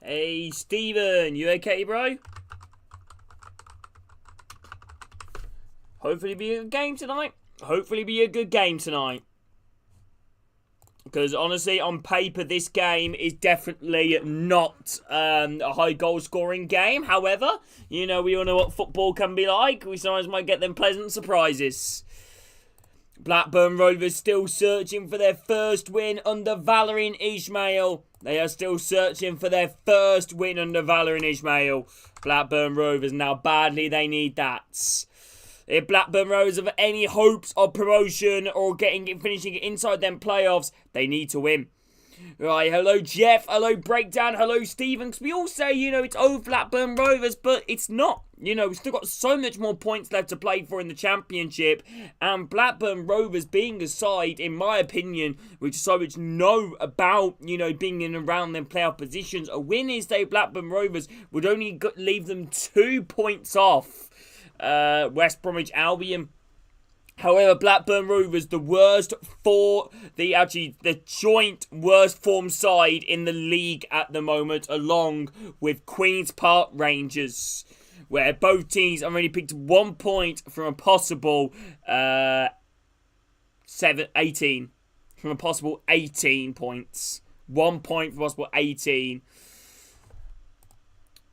Hey, Steven, you okay, bro? Hopefully be a good game tonight. Because honestly, on paper, this game is definitely not a high goal scoring game. However, we all know what football can be like. We sometimes might get them pleasant surprises. Blackburn Rovers still searching for their first win under Valérien Ismaël. They are still searching for their first win under Valérien Ismaël. Blackburn Rovers, now badly they need that. If Blackburn Rovers have any hopes of promotion or finishing inside them playoffs, they need to win. Right, hello Jeff, hello Breakdown, hello Stephen. Because we all say, it's over Blackburn Rovers, but it's not. We've still got so much more points left to play for in the Championship. And Blackburn Rovers being a side, in my opinion, which so much know about, being in and around them playoff positions. A win is day Blackburn Rovers would only leave them 2 points off West Bromwich Albion. However, Blackburn Rovers, the joint worst form side in the league at the moment, along with Queen's Park Rangers, where both teams have only picked 1 point from a possible 18. From a possible 18 points. 1 point from possible 18.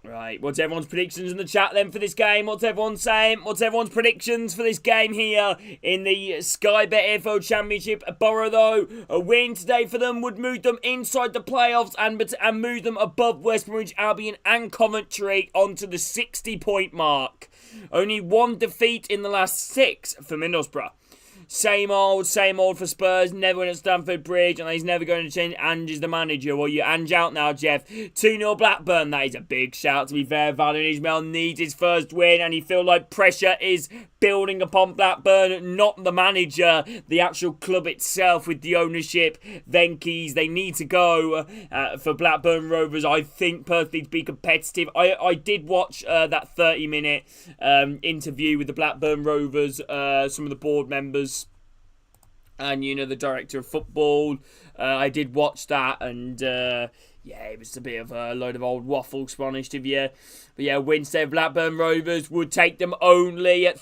Right, what's everyone's predictions in the chat then for this game? What's everyone saying? What's everyone's predictions for this game here in the Sky Bet AFL Championship? Borough, though, a win today for them would move them inside the playoffs and move them above West Bromwich Albion and Coventry onto the 60-point mark. Only one defeat in the last 6 for Middlesbrough. Same old for Spurs. Never win at Stamford Bridge, and he's never going to change. Ange is the manager. Well, you Ange out now, Jeff. 2-0 Blackburn. That is a big shout, to be fair. Valérien Ismaël needs his first win, and he feels like pressure is building upon Blackburn, not the manager, the actual club itself with the ownership. Venky's, they need to go for Blackburn Rovers, I think, personally, to be competitive. I did watch that 30-minute interview with the Blackburn Rovers, some of the board members, and the director of football. I did watch that, and it was a bit of a load of old waffle, to be honest with you. But yeah, Wednesday Blackburn Rovers would take them only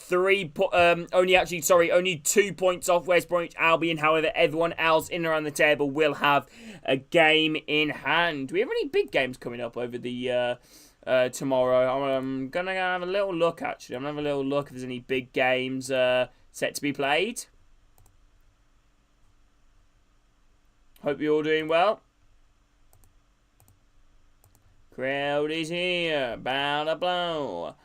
2 points off West Bromwich Albion. However, everyone else in and around the table will have a game in hand. Do we have any big games coming up over the tomorrow? I'm gonna have a little look. Actually, I'm gonna have a little look if there's any big games set to be played. Hope you're all doing well. Crowd is here. Bow to blow.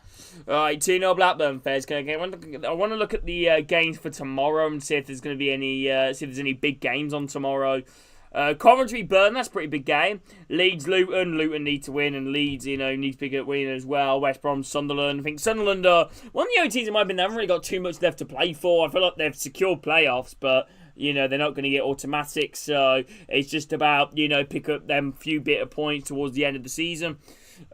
Alright, 2-0 Blackburn fans. I want to look at the games for tomorrow and see if there's going to be any see if there's any big games on tomorrow. Coventry Burn, that's a pretty big game. Leeds Luton need to win, and Leeds, need to pick up win as well. West Brom Sunderland. I think Sunderland are one of the only teams in my opinion they haven't really got too much left to play for. I feel like they've secured playoffs, but they're not going to get automatic, so it's just about, pick up them few bit of points towards the end of the season.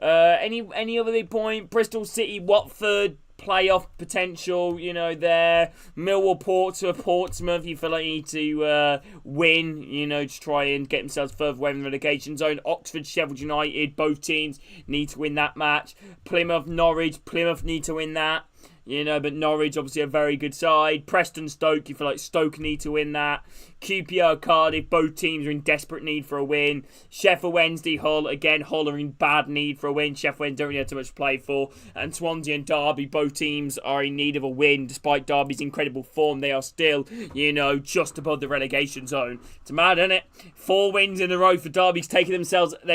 Any other big point? Bristol City, Watford, playoff potential, there. Millwall, Portsmouth, you feel like you need to win, to try and get themselves further away from the relegation zone. Oxford, Sheffield United, both teams need to win that match. Plymouth, Norwich, Plymouth need to win that. But Norwich, obviously a very good side. Preston, Stoke, you feel like Stoke need to win that. QPR, Cardiff, both teams are in desperate need for a win. Sheffield Wednesday, Hull, again, Hull are in bad need for a win. Sheffield Wednesday don't really have too much to play for. And Swansea and Derby, both teams are in need of a win. Despite Derby's incredible form, they are still, just above the relegation zone. It's mad, isn't it? 4 wins in a row for Derby. They've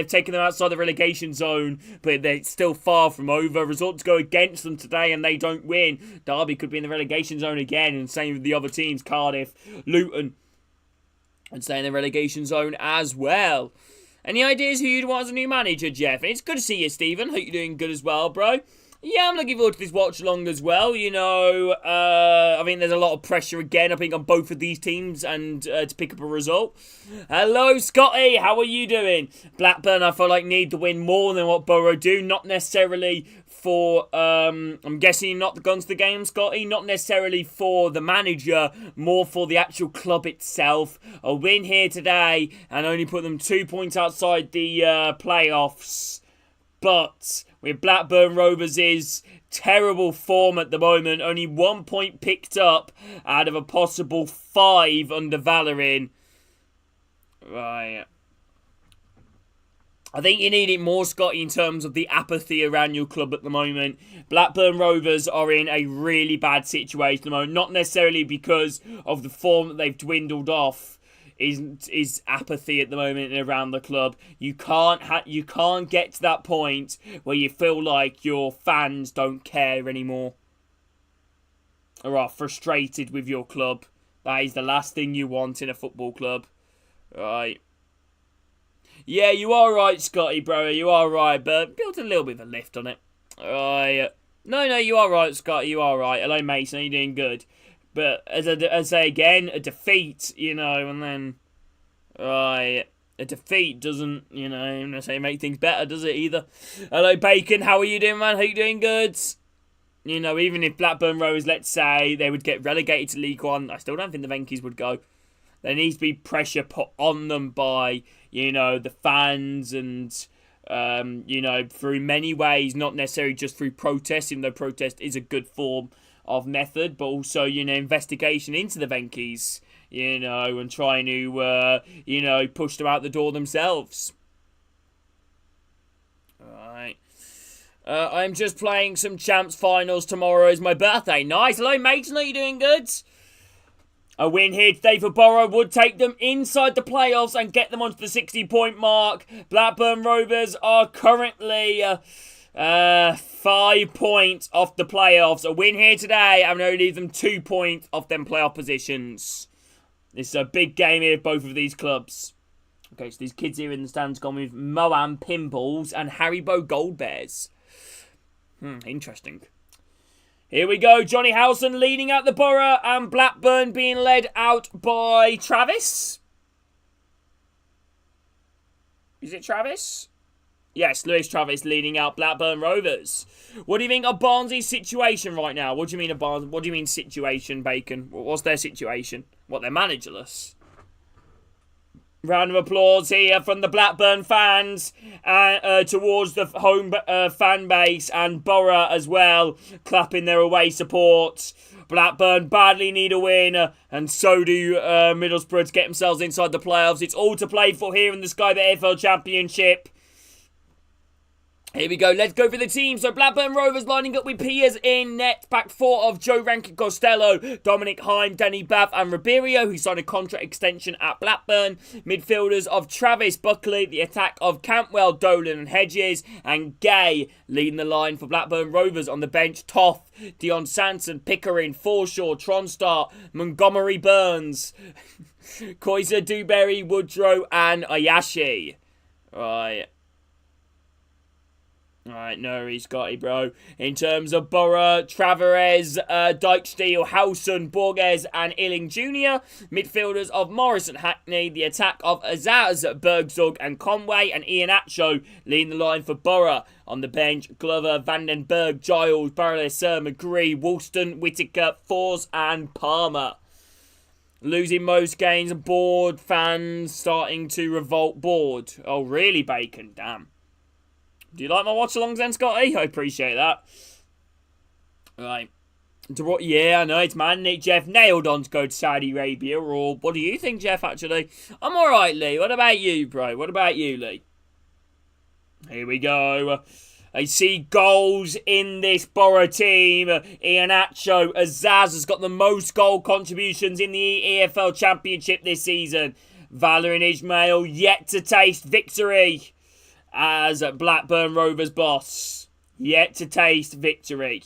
taken them outside the relegation zone, but they're still far from over. Results go against them today and they don't win. Derby could be in the relegation zone again, and same with the other teams, Cardiff, Luton, and stay in the relegation zone as well. Any ideas who you'd want as a new manager, Jeff? It's good to see you, Stephen. Hope you're doing good as well, bro. Yeah, I'm looking forward to this watch along as well. I think there's a lot of pressure again, I think, on both of these teams and to pick up a result. Hello, Scotty. How are you doing? Blackburn, I feel like, need to win more than what Borough do. Not necessarily for, I'm guessing not the guns to the game, Scotty. Not necessarily for the manager, more for the actual club itself. A win here today and only put them 2 points outside the playoffs. But with Blackburn Rovers' terrible form at the moment, only 1 point picked up out of a possible 5 under Valorant. Right. I think you need it more, Scotty, in terms of the apathy around your club at the moment. Blackburn Rovers are in a really bad situation at the moment. Not necessarily because of the form that they've dwindled off. Is apathy at the moment around the club. You can't get to that point where you feel like your fans don't care anymore or are frustrated with your club. That is the last thing you want in a football club. Right. Yeah, you are right, Scotty, bro. You are right, but build a little bit of a lift on it. Right. No, you are right, Scotty. You are right. Hello, Mason. Are you doing good? But as I say again, a defeat, and then, right, a defeat doesn't, make things better, does it either? Hello, Bacon. How are you doing, man? How you doing, good? Even if Blackburn Rovers, let's say, they would get relegated to League One, I still don't think the Venkies would go. There needs to be pressure put on them by, the fans and, through many ways, not necessarily just through protest, even though protest is a good form of method, but also, investigation into the Venkies, and trying to, push them out the door themselves. Alright. I'm just playing some Champs Finals. Tomorrow is my birthday. Nice. Hello, mates. Are you doing good? A win here today for Borough would take them inside the playoffs and get them onto the 60-point mark. Blackburn Rovers are currently 5 points off the playoffs. A win here today and only leave them 2 points off them playoff positions. This is a big game here, both of these clubs. Okay, so these kids here in the stands gone with Moam Pinballs and Haribo Gold Bears. Interesting. Here we go. Johnny Howson leading out the Borough and Blackburn being led out by Travis. Is it Travis? Yes, Lewis Travis leading out Blackburn Rovers. What do you think of Barnsley's situation right now? What do you mean of Barnsley? What do you mean situation, Bacon? What's their situation? What, they're managerless? Round of applause here from the Blackburn fans towards the home fan base and Borough as well, clapping their away support. Blackburn badly need a win, and so do Middlesbrough to get themselves inside the playoffs. It's all to play for here in the Sky Bet AFL Championship. Here we go, let's go for the team. So Blackburn Rovers lining up with Piers in net. Back four of Joe Rankin Costello, Dominic Heim, Danny Bath and Ribeiro, who signed a contract extension at Blackburn. Midfielders of Travis Buckley, the attack of Cantwell, Dolan and Hedges, and Gay leading the line for Blackburn Rovers. On the bench, Toff, Dion Sanson, Pickering, Forshaw, Tronstar, Montgomery Burns, Koiser, Dewberry, Woodrow and Ayashi. Right. Alright, no worries, Scotty, bro. In terms of Borough, Tavares, Dykesteel, Howson, Borges and Illing Jr. Midfielders of Morris and Hackney. The attack of Azaz, Bergzug and Conway. And Ian Atcho leading the line for Borough. On the bench, Glover, Vandenberg, Giles, Barrelser, McGree, Woolston, Whittaker, Force and Palmer. Losing most games, bored fans starting to revolt bored. Oh, really, Bacon? Damn. Do you like my watch-alongs then, Scotty? I appreciate that. Right. Yeah, I know, it's man. Nick Jeff nailed on to go to Saudi Arabia. Or what do you think, Jeff, actually? I'm alright, Lee. What about you, bro? What about you, Lee? Here we go. I see goals in this Borough team. Ian Atcho, Azaz has got the most goal contributions in the EFL Championship this season. Valor and Ismail yet to taste victory as Blackburn Rovers boss. Yet to taste victory.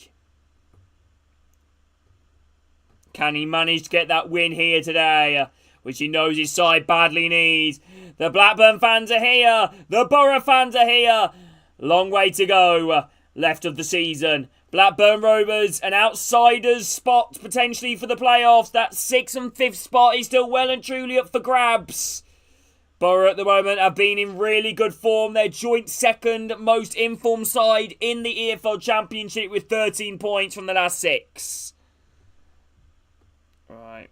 Can he manage to get that win here today, which he knows his side badly needs? The Blackburn fans are here. The Borough fans are here. Long way to go left of the season. Blackburn Rovers, an outsider's spot potentially for the playoffs. That 6th and 5th spot is still well and truly up for grabs. Borough at the moment have been in really good form. They're joint second most informed side in the EFL Championship with 13 points from the last 6. Right.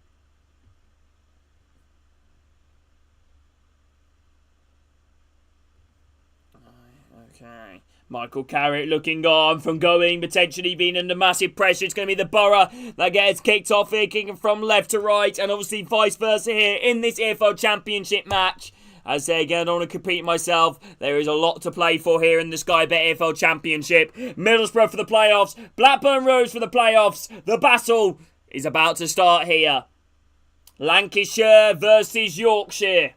Okay. Michael Carrick looking on from going, potentially being under massive pressure. It's going to be the Borough that gets kicked off here, kicking from left to right, and obviously vice versa here in this EFL Championship match. As I say again, I don't want to compete myself. There is a lot to play for here in the Sky Bet EFL Championship. Middlesbrough for the playoffs. Blackburn Rovers for the playoffs. The battle is about to start here. Lancashire versus Yorkshire.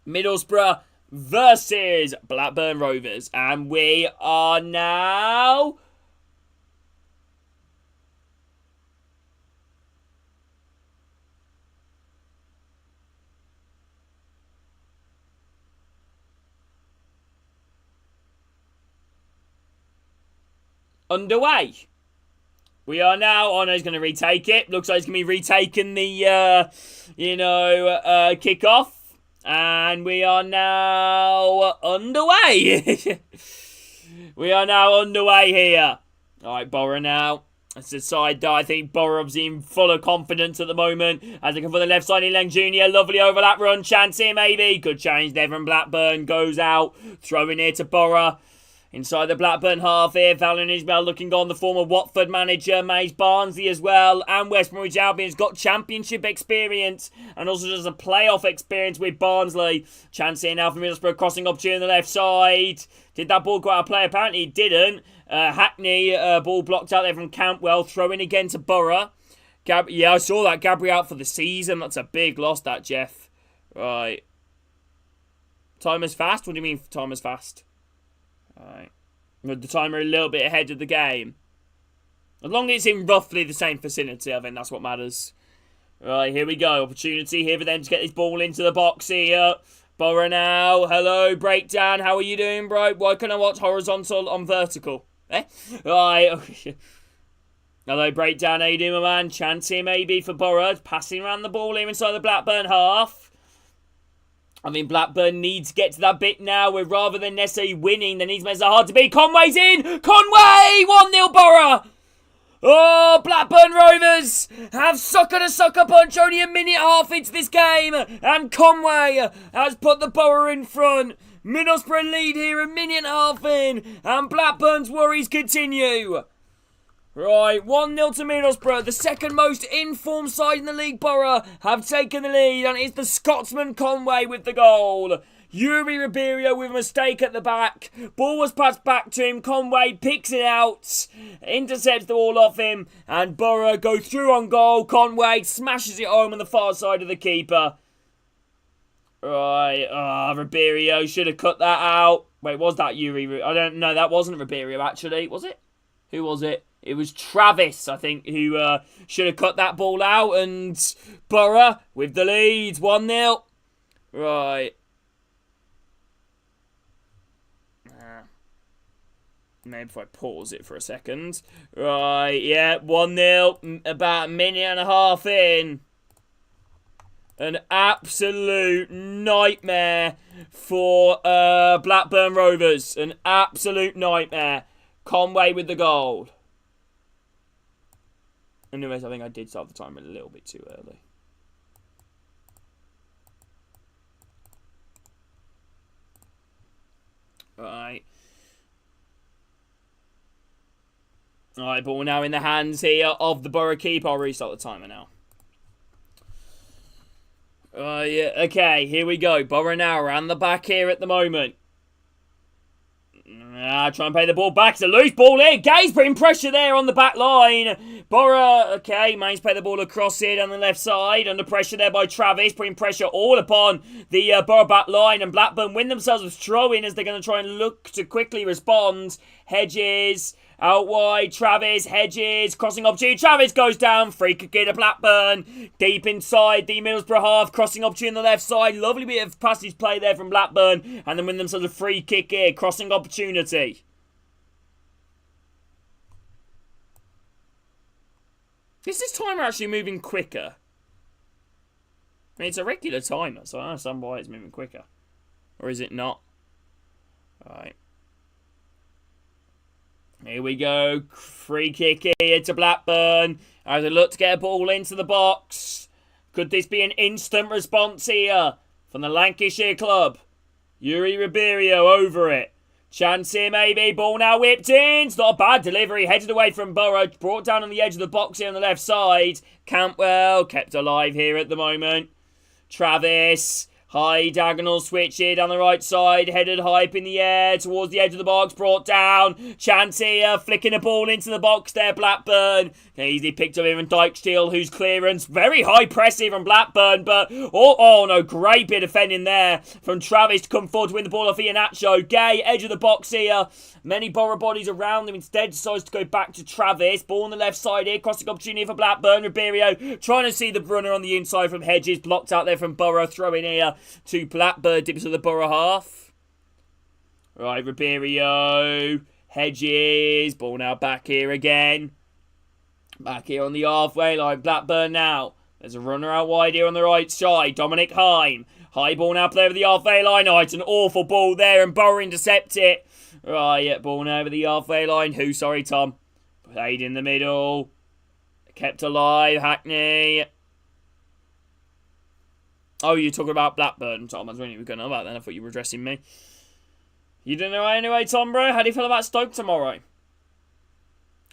Middlesbrough versus Blackburn Rovers. And we are now underway. We are now on. He's going to retake it. Looks like he's going to be retaking the, kickoff. And we are now underway. We are now underway here. All right, Borough now. It's a side that I think Borough obviously full of confidence at the moment. As they come from the left side, Lang Jr. Lovely overlap run. Chance here, maybe. Good challenge there from Blackburn. Goes out. Throwing here to Borough. Inside the Blackburn half here, Fallon Ismail looking on, the former Watford manager, Mays Barnsley as well, and West Bromwich Albion's got championship experience, and also just a playoff experience with Barnsley. Chance here now for Middlesbrough, crossing opportunity on the left side. Did that ball go out of play? Apparently it didn't. Hackney, ball blocked out there from Campwell, throwing again to Borough. Yeah, I saw that. Gabriel out for the season. That's a big loss, that, Jeff. Right. Time is fast? What do you mean time is fast? Right. With the timer a little bit ahead of the game. As long as it's in roughly the same vicinity, I think that's what matters. Right, here we go. Opportunity here for them to get this ball into the box here. Borough now. Hello, Breakdown. How are you doing, bro? Why can I watch horizontal on vertical? Right. Hello, Breakdown. How you doing, my man? Chance here maybe for Borough. Passing around the ball here inside the Blackburn half. I mean, Blackburn needs to get to that bit now where rather than necessarily winning, they need to make it hard to beat. Conway's in! Conway! 1-0 Borough! Oh, Blackburn Rovers have suckered a sucker punch only a minute half into this game. And Conway has put the Borough in front. Middlesbrough lead here a minute and a half in. And Blackburn's worries continue. Right, 1-0 to Middlesbrough. The second most informed side in the league, Borough, have taken the lead. And it's the Scotsman Conway with the goal. Yuri Ribeiro with a mistake at the back. Ball was passed back to him. Conway picks it out. Intercepts the ball off him. And Borough go through on goal. Conway smashes it home on the far side of the keeper. Right, Ribeiro should have cut that out. Wait, was that Yuri? I don't know. That wasn't Ribeiro, actually. Was it? Who was it? It was Travis, I think, who should have cut that ball out. And Borough with the lead. 1-0. Right. Maybe if I pause it for a second. Right, yeah, 1-0. About a minute and a half in. An absolute nightmare for Blackburn Rovers. An absolute nightmare. Conway with the goal. Anyways, I think I did start the timer a little bit too early. Right. Alright, ball now in the hands here of the Borough keeper. I'll restart the timer now. Yeah, okay, here we go. Borough now around the back here at the moment. Try and play the ball back. It's a loose ball here. Gay's putting pressure there on the back line. Borough, okay, Main's play the ball across here down the left side. Under pressure there by Travis. Putting pressure all upon the Borough back line. And Blackburn win themselves a throw-in as they're going to try and look to quickly respond. Hedges out wide. Travis, Hedges, crossing opportunity. Travis goes down. Free kick to Blackburn. Deep inside the Middlesbrough half. Crossing opportunity on the left side. Lovely bit of passage play there from Blackburn. And then win themselves a free kick here. Crossing opportunity. Is this timer actually moving quicker? I mean, it's a regular timer, so I don't understand why it's moving quicker. Or is it not? Alright. Here we go. Free kick here to Blackburn. As they look to get a ball into the box. Could this be an instant response here from the Lancashire club? Yuri Ribeiro over it. Chance here maybe. Ball now whipped in. It's not a bad delivery. Headed away from Borough. Brought down on the edge of the box here on the left side. Campbell kept alive here at the moment. Travis. High diagonal switch here down the right side. Headed high up in the air towards the edge of the box. Brought down. Chance here. Flicking the ball into the box there. Blackburn. Easily picked up here from Dijksteel, whose clearance. Very high press here from Blackburn. But, oh no. Great bit of defending there from Travis to come forward to win the ball off Iheanacho. Gay, edge of the box here. Many Borough bodies around him. Instead decides to go back to Travis. Ball on the left side here. Crossing opportunity for Blackburn. Ribeiro trying to see the runner on the inside from Hedges. Blocked out there from Borough. Throw in here to Blackburn. Dips to the Borough half. Right, Ribeiro. Hedges. Ball now back here again. Back here on the halfway line. Blackburn now. There's a runner out wide here on the right side. Dominic Heim. High ball now play over the halfway line. Oh, it's an awful ball there and Borough intercept it. Right, ball now over the halfway line. Who? Sorry, Tom. Played in the middle. Kept alive. Hackney. Oh, you're talking about Blackburn, Tom. I was wondering what you were going on about then. I thought you were addressing me. You don't know anyway, Tom, bro? How do you feel about Stoke tomorrow?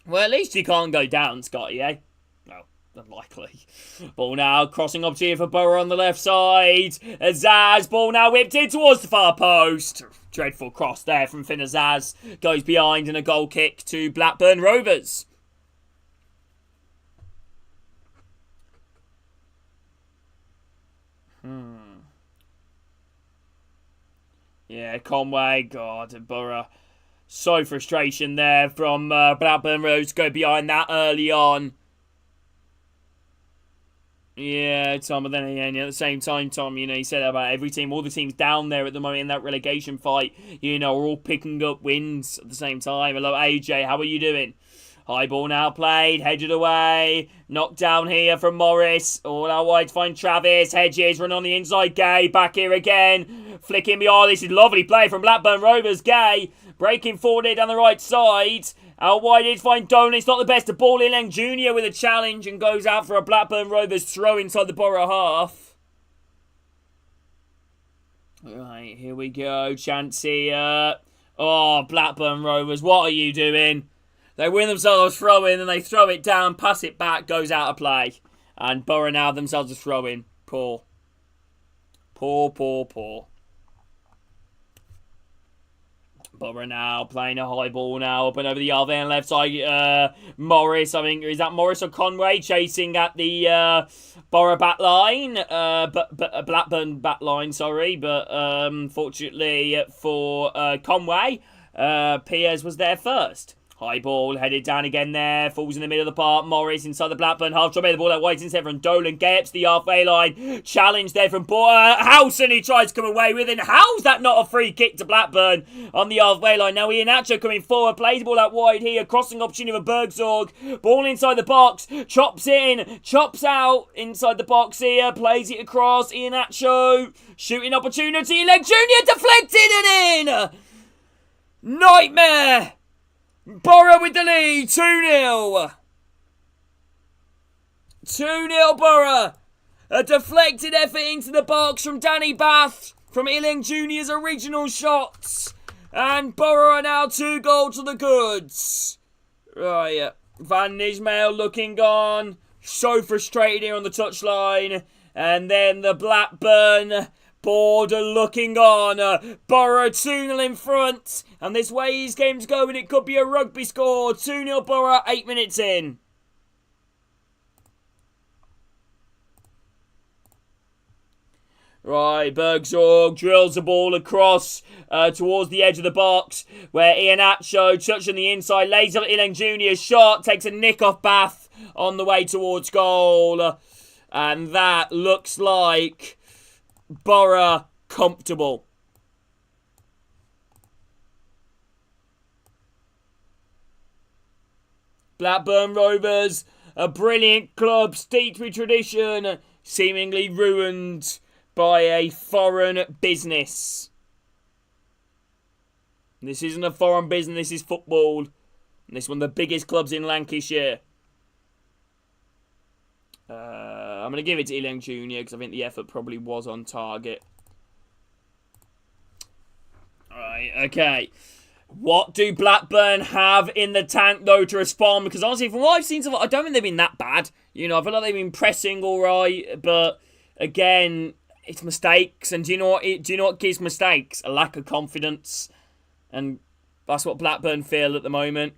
Well, at least you can't go down, Scotty, eh? No, unlikely. Ball now, crossing opportunity for Borough on the left side. Azaz, ball now whipped in towards the far post. Dreadful cross there from Finn Azaz. Goes behind and a goal kick to Blackburn Rovers. Yeah, Conway, God, Borough. So frustration there from Blackburn Rovers. Go behind that early on. Yeah, Tom, but then again, at the same time, Tom, you said about every team, all the teams down there at the moment in that relegation fight, are all picking up wins at the same time. Hello, AJ, how are you doing? High ball now played, headed away, knocked down here from Morris, all out wide to find Travis, Hedges, run on the inside, Gay, back here again, flicking me, oh, this is lovely play from Blackburn Rovers, Gay, breaking forward here down the right side. Out wide is find Dolan. It's not the best. The ball in Leng Jr. with a challenge and goes out for a Blackburn Rovers throw inside the Borough half. Right, here we go. Chance here. Oh, Blackburn Rovers, what are you doing? They win themselves a throw in and they throw it down, pass it back, goes out of play. And Borough now themselves a throw in. Poor. Poor. Borough now playing a high ball now up and over the other end left side. Morris, I think, is that Morris or Conway chasing at the Borough back line? But Blackburn back line, sorry. But fortunately for Conway, Piers was there first. High ball, headed down again there, falls in the middle of the park. Morris inside the Blackburn half, trying to make the ball out wide instead from Dolan. Gets the halfway line, challenge there from Howson, he tries to come away with it. How's that not a free kick to Blackburn on the halfway line? Now Iheanacho coming forward, plays the ball out wide here, crossing opportunity for Bergzorg. Ball inside the box, chops in, chops out inside the box here, plays it across. Iheanacho, shooting opportunity, Leg Jr. deflected and in! Nightmare! Borough with the lead, 2-0. 2-0 Borough. A deflected effort into the box from Danny Bath from Iling Jr.'s original shots. And Borough are now 2 goals to the goods. Right, Van Nismail looking gone. So frustrated here on the touchline. And then the Blackburn Border looking on. Borough 2-0 in front. And this way his game's going. It could be a rugby score. 2-0 Borough, 8 minutes in. Right, Bergzorg drills the ball across towards the edge of the box. Where Iheanacho, touching the inside, lays up Ilang Jr.'s shot. Takes a nick off Bath on the way towards goal. And that looks like Borough comfortable. Blackburn Rovers A brilliant club steeped with tradition, seemingly ruined by a foreign business. This isn't a foreign business, this is football. And this is one of the biggest clubs in Lancashire. I'm going to give it to Ealing Junior because I think the effort probably was on target. Alright, okay. What do Blackburn have in the tank, though, to respond? Because honestly, from what I've seen so far, I don't think they've been that bad. You know, I feel like they've been pressing all right, but again, it's mistakes. And do you know what gives mistakes? A lack of confidence. And that's what Blackburn feel at the moment.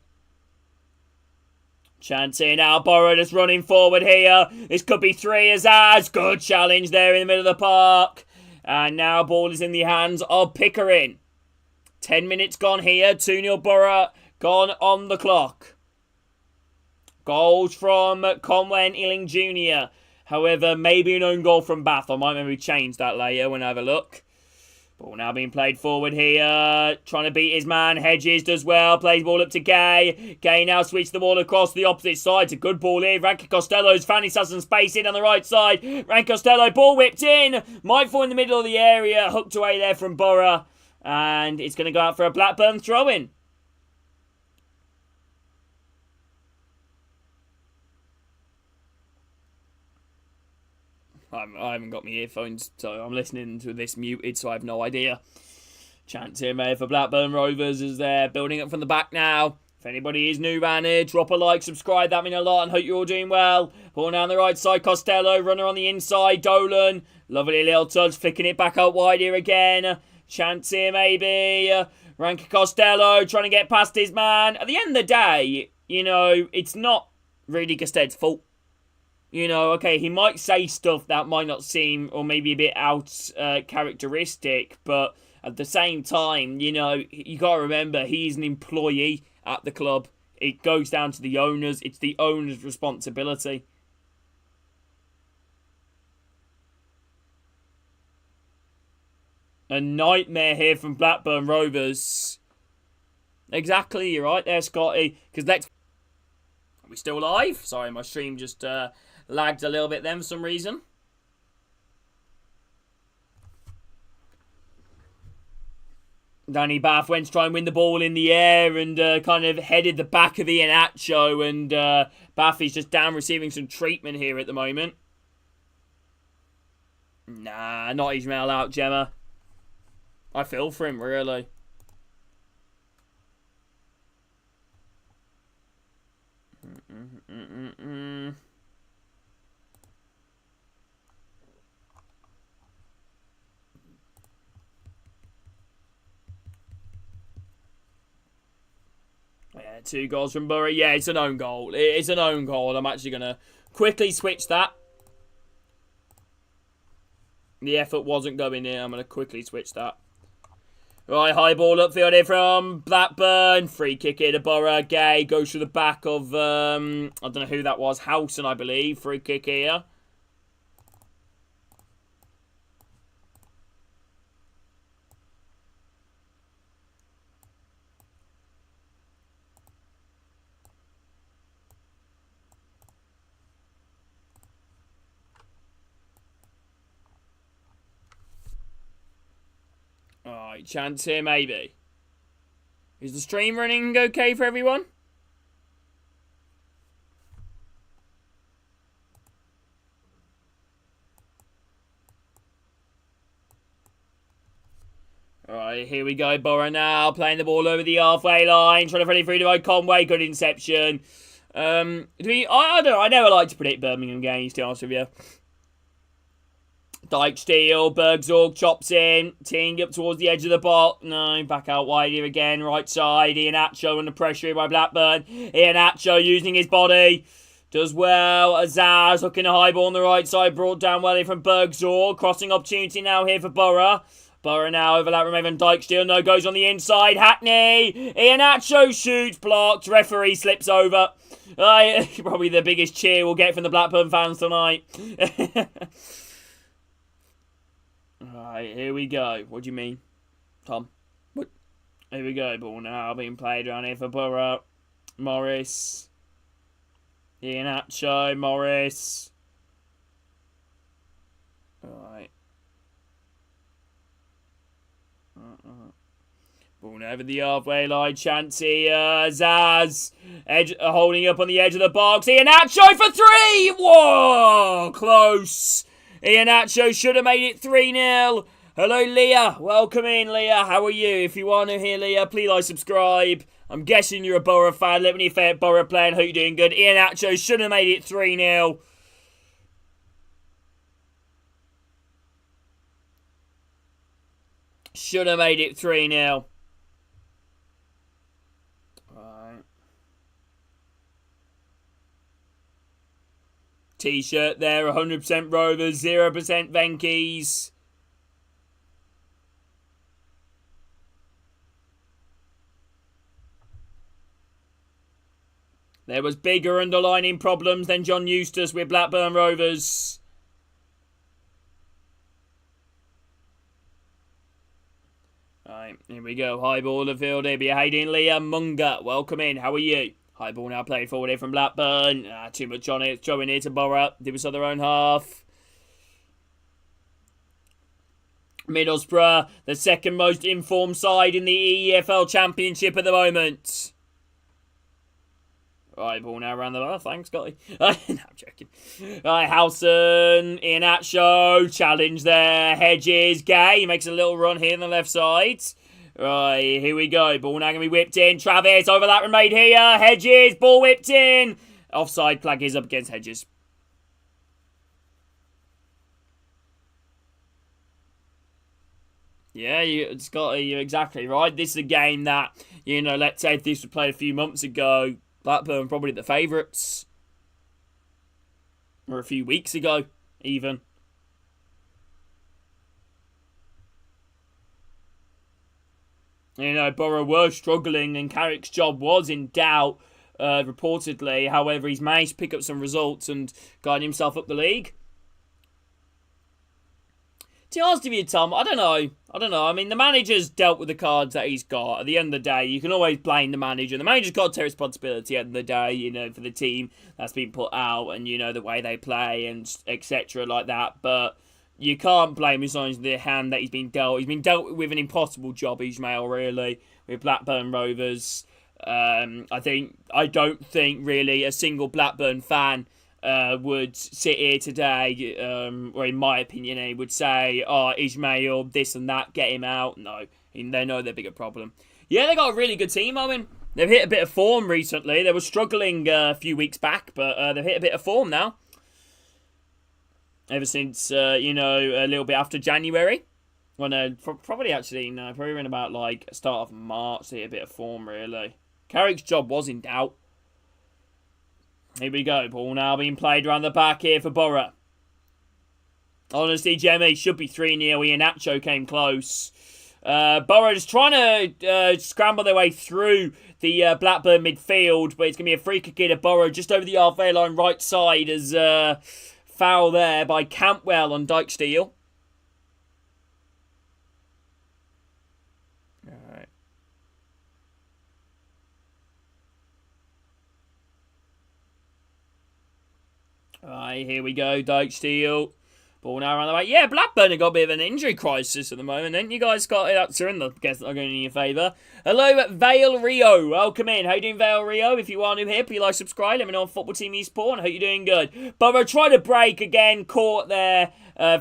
Chance here now. Borough just running forward here. This could be 3 as good challenge there in the middle of the park. And now ball is in the hands of Pickering. 10 minutes gone here. 2-0 Borough gone on the clock. Goals from Conway and Ealing Jr. However, maybe an own goal from Bath. I might maybe change that later when I have a look. Ball now being played forward here. Trying to beat his man. Hedges does well. Plays ball up to Gay. Gay now switches the ball across the opposite side. It's a good ball here. Rankin Costello's found himself some space in on the right side. Rankin Costello, ball whipped in. Might fall in the middle of the area. Hooked away there from Borough. And it's going to go out for a Blackburn throw-in. I haven't got my earphones, so I'm listening to this muted, so I have no idea. Chance here, mate, for Blackburn Rovers as they're building up from the back now. If anybody is new around here, drop a like, subscribe, that means a lot, and hope you're all doing well. Ball down the right side, Costello, runner on the inside, Dolan. Lovely little touch, flicking it back out wide here again. Chance here, maybe. Rankin Costello trying to get past his man. At the end of the day, you know, it's not really Gusted's fault. You know, okay, he might say stuff that might not seem, or maybe a bit out characteristic, but at the same time, you know, you got to remember, he's an employee at the club. It goes down to the owners. It's the owner's responsibility. A nightmare here from Blackburn Rovers. Exactly, you're right there, Scotty. Because Are we still live? Sorry, my stream just lagged a little bit then for some reason. Danny Bath went to try and win the ball in the air and kind of headed the back of Iheanacho, and Bath is just down receiving some treatment here at the moment. Nah, not Ismail out, Gemma. I feel for him, really. Yeah, 2 goals from Borough. Yeah, it's an own goal. It's an own goal. I'm actually going to quickly switch that. The effort wasn't going in. I'm going to quickly switch that. Right, high ball upfield here from Blackburn. Free kick here to Borough. Gay goes through the back of, I don't know who that was. Howson, I believe. Free kick here. Alright, chance here maybe. Is the stream running okay for everyone? Alright, here we go. Borough now playing the ball over the halfway line. Trying to run it through to Conway. Good inception. I don't know. I never like to predict Birmingham games, to be honest with you. Dyke Steele, Bergzorg chops in, teeing up towards the edge of the box. No, back out wide here again, right side. Iheanacho under pressure here by Blackburn. Iheanacho using his body. Does well. Azaz hooking a high ball on the right side, brought down well here from Bergzorg. Crossing opportunity now here for Borough. Borough now overlap remaining Dyke Steele. No, goes on the inside. Hackney. Iheanacho shoots, blocked. Referee slips over. Probably the biggest cheer we'll get from the Blackburn fans tonight. Alright, here we go. What do you mean, Tom? What? Here we go. Ball now being played around here for Borough. Morris. Iheanacho, Morris. Alright. Ball over the halfway line. Chance here. Zaz. Holding up on the edge of the box. Iheanacho for 3. Whoa! Close. Iheanacho should have made it 3-0. Hello, Leah. Welcome in, Leah. How are you? If you are new here, Leah, please like, subscribe. I'm guessing you're a Borough fan. Let me know if you're a Borough player. Hope you're doing good. Iheanacho should have made it 3-0. Should have made it 3-0. Right. T-shirt there. 100% Rovers. 0% Venkies. There was bigger underlining problems than John Eustace with Blackburn Rovers. Right, here we go. High ball the field here. Hayden Leah Munger. Welcome in. How are you? High ball now played forward here from Blackburn. Too much on it. Throwing here to Borough. Did us on their own half. Middlesbrough, the second most informed side in the EFL Championship at the moment. Right, ball now around the bar. Thanks, Scotty. No, I'm joking. Right, Howson, Iheanacho, challenge there. Hedges, Gay. He makes a little run here on the left side. Right, here we go. Ball now going to be whipped in. Travis, overlap made here. Hedges, ball whipped in. Offside flag is up against Hedges. Yeah, Scotty, you're exactly right. This is a game that, let's say if this was played a few months ago, Blackburn probably the favourites. Or a few weeks ago, even. Borough were struggling and Carrick's job was in doubt, reportedly. However, he's managed to pick up some results and guide himself up the league. To be honest with you, Tom, I don't know. I mean, the manager's dealt with the cards that he's got. At the end of the day, you can always blame the manager. The manager's got to take responsibility at the end of the day, for the team that's been put out and, the way they play and etc. like that. But you can't blame him on the hand that he's been dealt. He's been dealt with an impossible job, Ismail, really, with Blackburn Rovers. I don't think, really, a single Blackburn fan would sit here today, or in my opinion, he would say, Ismail, this and that, get him out. No, they know their bigger problem. Yeah, they got a really good team, Owen. They've hit a bit of form recently. They were struggling a few weeks back, but they've hit a bit of form now. Ever since, a little bit after January. Well, no, probably in about, start of March, they hit a bit of form, really. Carrick's job was in doubt. Here we go. Ball now being played around the back here for Borough. Honestly, Jemmy, should be 3-0. Iheanacho came close. Borough just trying to scramble their way through the Blackburn midfield, but it's going to be a free kick here to Borough just over the halfway line right side as foul there by Cantwell on Dijksteel. Alright, here we go, Dijksteel. Ball now around the way. Yeah, Blackburn have got a bit of an injury crisis at the moment, then. You guys got that's in the guess that are going in your favour. Hello, Vale Rio. Welcome in. How you doing, Vale Rio? If you are new here, please like, subscribe. Let me know on Football Team eSport. I hope you're doing good. Borough try to break again. Caught there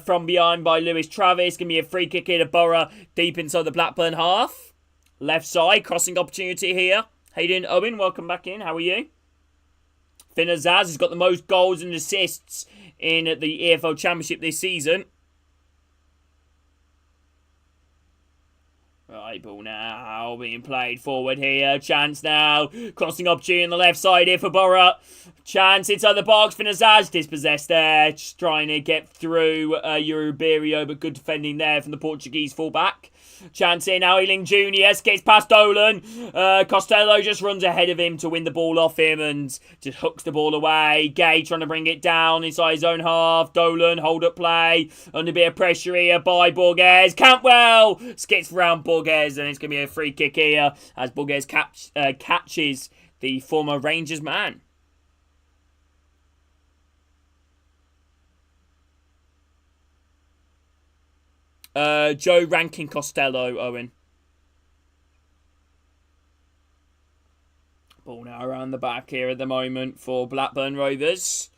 from behind by Lewis Travis. Give me a free kick here to Borough deep inside the Blackburn half. Left side, crossing opportunity here. How you doing, Owen? Welcome back in. How are you? Finn Azaz has got the most goals and assists in the EFL Championship this season. Right, ball now being played forward here. Chance now. Crossing opportunity on the left side here for Borough. Chance inside the box. Finn Azaz dispossessed there. Just trying to get through Euruberio, but good defending there from the Portuguese fullback. Chance here now, Ealing Junior gets past Dolan. Costello just runs ahead of him to win the ball off him and just hooks the ball away. Gay trying to bring it down inside his own half. Dolan, hold up play. Under a bit of pressure here by Borges. Cantwell skips around Borges and it's going to be a free kick here as Borges catches the former Rangers man. Joe Rankin Costello, Owen. Ball now around the back here at the moment for Blackburn Rovers.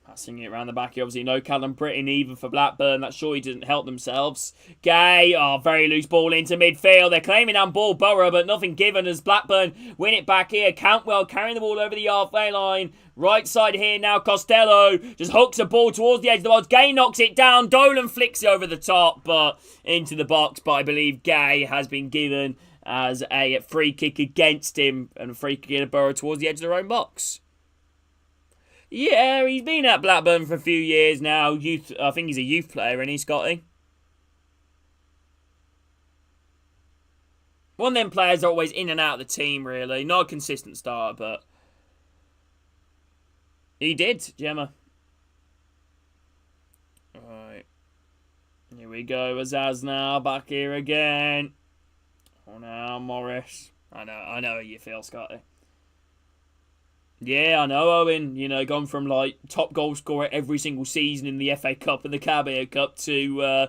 Passing it around the back here. Obviously, no Callum Britton even for Blackburn. That surely didn't help themselves. Gay. Oh, very loose ball into midfield. They're claiming handball Borough, but nothing given as Blackburn win it back here. Cantwell carrying the ball over the halfway line. Right side here now. Costello just hooks a ball towards the edge of the box. Gay knocks it down. Dolan flicks it over the top, but into the box. But I believe Gay has been given as a free kick against him. And a free kick in Borough towards the edge of their own box. Yeah, he's been at Blackburn for a few years now. Youth, I think he's a youth player, isn't he, Scotty? One of them players are always in and out of the team, really. Not a consistent starter, but he did, Gemma. Alright. Here we go. Azaz now, back here again. Oh, now, Morris. I know how you feel, Scotty. Yeah, I know, Owen. You know, gone from, like, top goal scorer every single season in the FA Cup and the Carabao Cup to,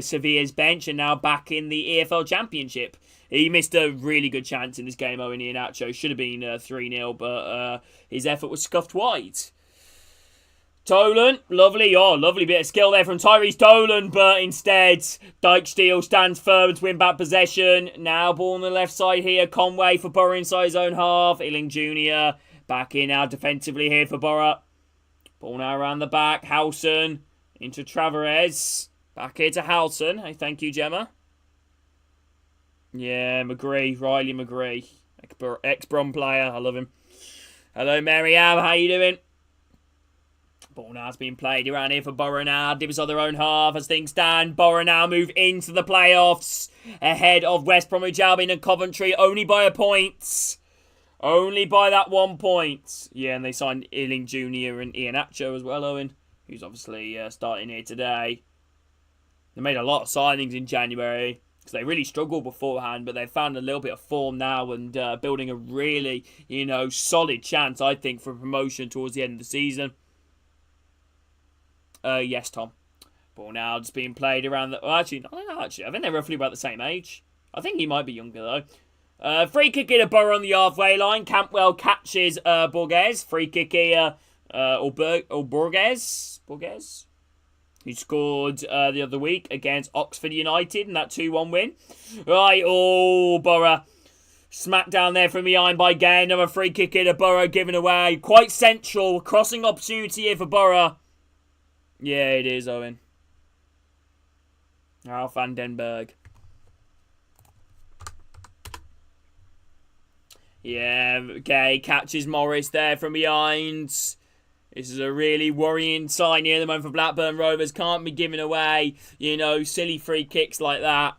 Sevilla's bench and now back in the EFL Championship. He missed a really good chance in this game, Owen Iheanacho. Should have been 3-0, but his effort was scuffed wide. Dolan, lovely bit of skill there from Tyrese Dolan, but instead, Dijksteel stands firm to win back possession. Now, ball on the left side here. Conway for Borough inside his own half. Ealing Jr. back in now defensively here for Borough. Ball now around the back. Howson into Tavares. Back here to Howson. Hey, thank you, Gemma. Yeah, McGree. Riley McGree. Ex-Brom player. I love him. Hello, Mary Ann. How you doing? Ball now has been played around here for Borough now. Divs on their own half as things stand. Borough now move into the playoffs. Ahead of West Bromwich Albion and Coventry. Only by a point. Only by that 1 point. Yeah, and they signed Ealing Jr. and Iheanacho as well, Owen. Who's obviously starting here today. They made a lot of signings in January. Because they really struggled beforehand. But they've found a little bit of form now. And building a really, solid chance, I think, for promotion towards the end of the season. Yes, Tom. Ball now just being played around the... Well, actually, I don't know, actually. I think they're roughly about the same age. I think he might be younger, though. Free kick in a Borough on the halfway line. Cantwell catches Borges. Free kick here. Borges. Who scored the other week against Oxford United in that 2-1 win. Right, Borough. Smacked down there from behind by Gay. Another free kick in a Borough given away. Quite central. Crossing opportunity here for Borough. Yeah, it is, Owen. Ralph van den Berg. Yeah, Gay catches Morris there from behind. This is a really worrying sign here at the moment for Blackburn Rovers. Can't be giving away, silly free kicks like that.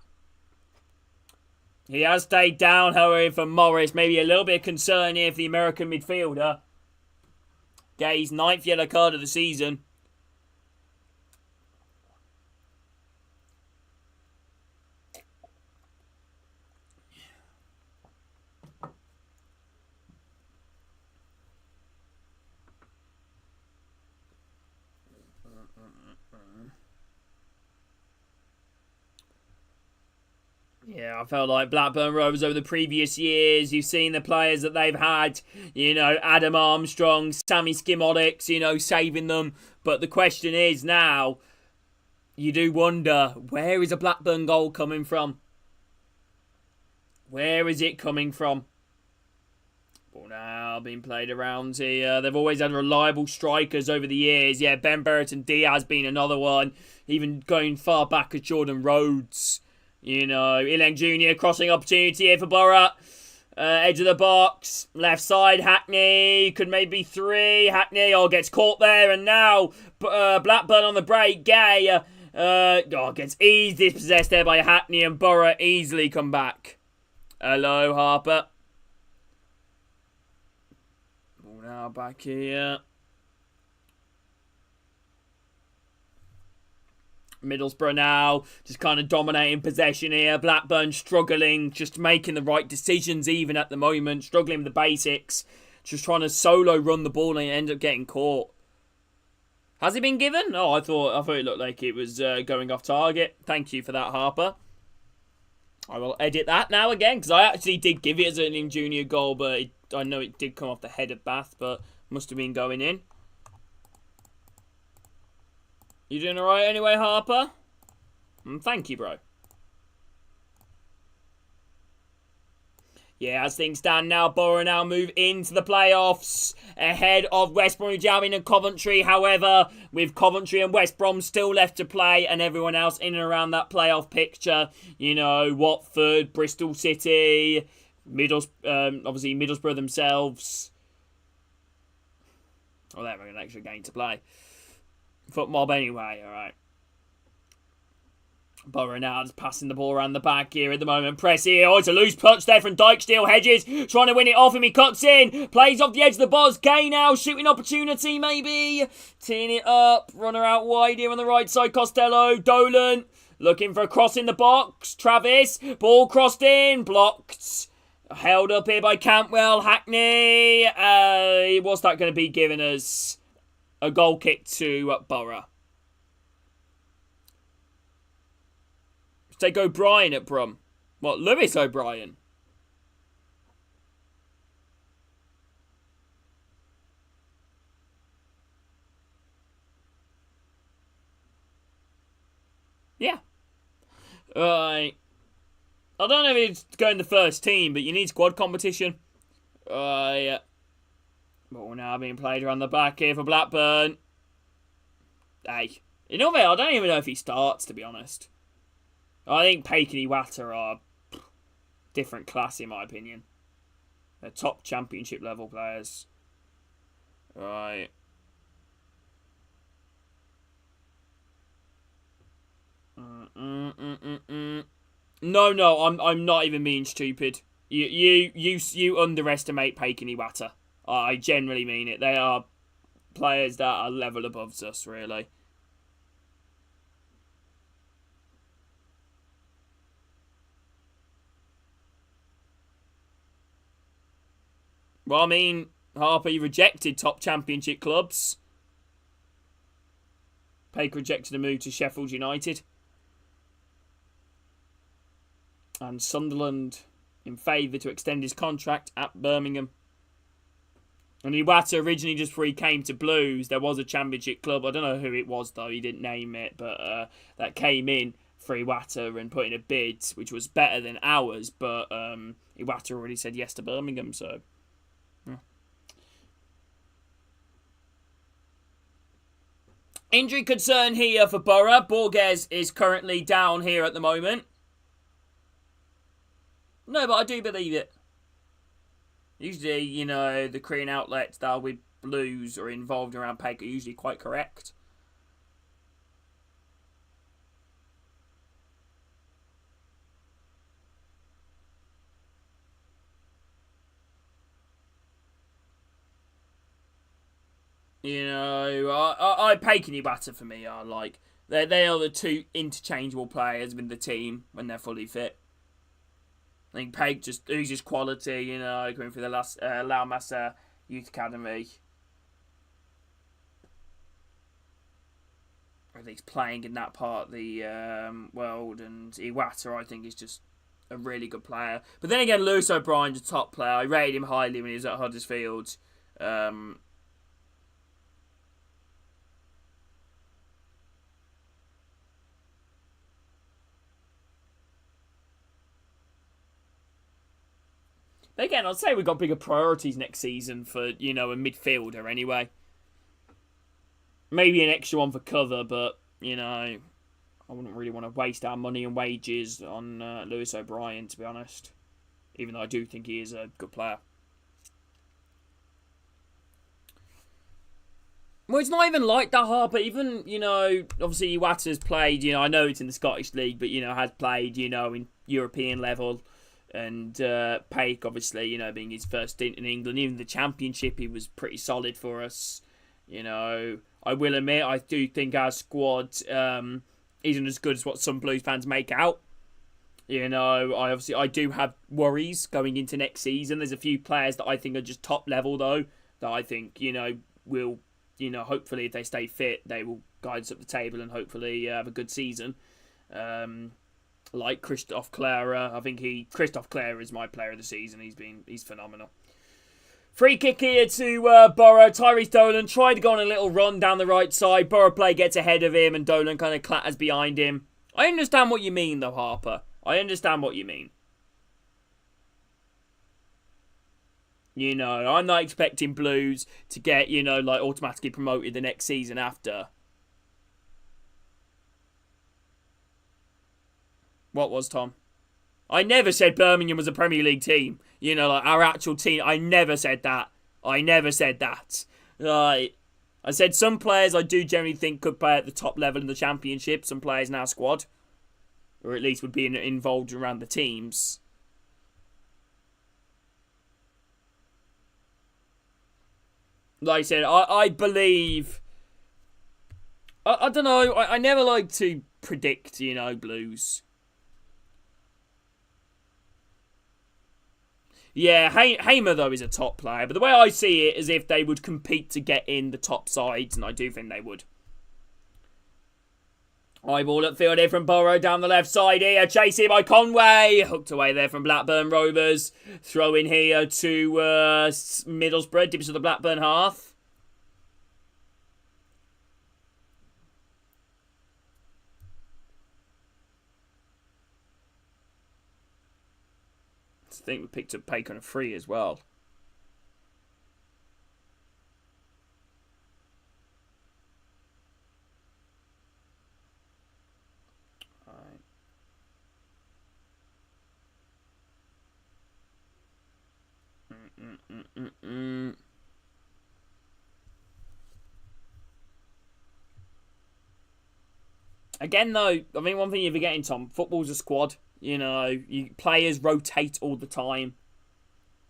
He has stayed down, however, for Morris. Maybe a little bit of concern here for the American midfielder. Gay's 9th yellow card of the season. Yeah, I felt like Blackburn Rovers over the previous years, you've seen the players that they've had, Adam Armstrong, Sammy Skimodics, saving them. But the question is now, you do wonder, where is a Blackburn goal coming from? Where is it coming from? Ball now being played around here. They've always had reliable strikers over the years. Yeah, Ben Burton Diaz being another one. Even going far back as Jordan Rhodes. Ealing Jr. crossing opportunity here for Borough. Edge of the box. Left side, Hackney. Could maybe 3. Hackney, gets caught there. And now, Blackburn on the break. Gay, gets easily dispossessed there by Hackney. And Borough easily come back. Hello, Harper. Now back here. Middlesbrough now just kind of dominating possession here. Blackburn struggling, just making the right decisions even at the moment. Struggling with the basics. Just trying to solo run the ball and end up getting caught. Has it been given? Oh, I thought it looked like it was going off target. Thank you for that, Harper. I will edit that now again, because I actually did give it as an junior goal, but I know it did come off the head of Bath, but must have been going in. You doing alright anyway, Harper? Thank you, bro. Yeah, as things stand now, Borough now move into the playoffs ahead of West Bromwich Albion and Coventry. However, with Coventry and West Brom still left to play and everyone else in and around that playoff picture, you know, Watford, Bristol City, obviously Middlesbrough themselves. Oh, they're an extra game to play. Foot mob anyway, alright. Borough now just passing the ball around the back here at the moment. Press here. Oh, it's a loose touch there from Dykesteel. Hedges trying to win it off him. He cuts in. Plays off the edge of the box. Gay now. Shooting opportunity maybe. Teeing it up. Runner out wide here on the right side. Costello. Dolan. Looking for a cross in the box. Travis. Ball crossed in. Blocked. Held up here by Cantwell. Hackney. What's that going to be giving us? A goal kick to Borough. Take O'Brien at Brum. What, Lewis O'Brien? Yeah. I don't know if he's going the first team, but you need squad competition. Yeah. Ball now being played around the back here for Blackburn. Hey. You know what, I don't even know if he starts, to be honest. I think Paik and Iwata are different class, in my opinion. They're top championship level players. Right. No, I'm not even being stupid. You underestimate Paik and Iwata. I generally mean it. They are players that are level above us, really. Well, I mean, Harper, you rejected top championship clubs. Paik rejected a move to Sheffield United. And Sunderland in favour to extend his contract at Birmingham. And Iwata, originally just before he came to Blues, there was a championship club. I don't know who it was, though. He didn't name it. But that came in for Iwata and put in a bid, which was better than ours. But Iwata already said yes to Birmingham, so... Injury concern here for Borough. Borges is currently down here at the moment. No, but I do believe it. Usually, you know, the Korean outlets that are with Blues or involved around Paik are usually quite correct. You know, I Paik and Iwata for me are like they are the two interchangeable players with the team when they're fully fit. I think Paik just oozes quality, you know, going through the last Laumassa Youth Academy. I think he's playing in that part of the world, and Iwata I think is just a really good player. But then again, Lewis O'Brien's a top player. I rated him highly when he was at Huddersfield. Again, I'd say we've got bigger priorities next season for, you know, a midfielder anyway. Maybe an extra one for cover, but, you know, I wouldn't really want to waste our money and wages on Lewis O'Brien, to be honest. Even though I do think he is a good player. Well, it's not even like that, Harper. Even, you know, obviously Iwata's played, you know, I know it's in the Scottish League, but, you know, has played, you know, in European level. And Paik, obviously, you know, being his first stint in England, even the Championship, he was pretty solid for us. You know, I will admit, I do think our squad isn't as good as what some Blues fans make out. You know, I do have worries going into next season. There's a few players that I think are just top level, though, that I think, you know, will, hopefully if they stay fit, they will guide us up the table and hopefully have a good season. Like Christophe Clara, I think Christophe Clara is my player of the season. He's phenomenal. Free kick here to Borough. Tyrese Dolan tried to go on a little run down the right side. Borough play gets ahead of him and Dolan kind of clatters behind him. I understand what you mean though, Harper. I understand what you mean. I'm not expecting Blues to get, automatically promoted the next season after. What was, Tom? I never said Birmingham was a Premier League team. Our actual team. I never said that. I said some players I do generally think could play at the top level in the Championship. Some players in our squad. Or at least would be involved around the teams. Like I said, I believe... I don't know. I never like to predict, Blues. Yeah, Hamer, though, is a top player. But the way I see it is if they would compete to get in the top sides, and I do think they would. High ball upfield here from Borough down the left side here. Chased here by Conway. Hooked away there from Blackburn Rovers. Throw in here to Middlesbrough. Dips to the Blackburn half. I think we picked up Pake on a free as well. Again, though, I mean, one thing you're forgetting, Tom, football's a squad. Players rotate all the time.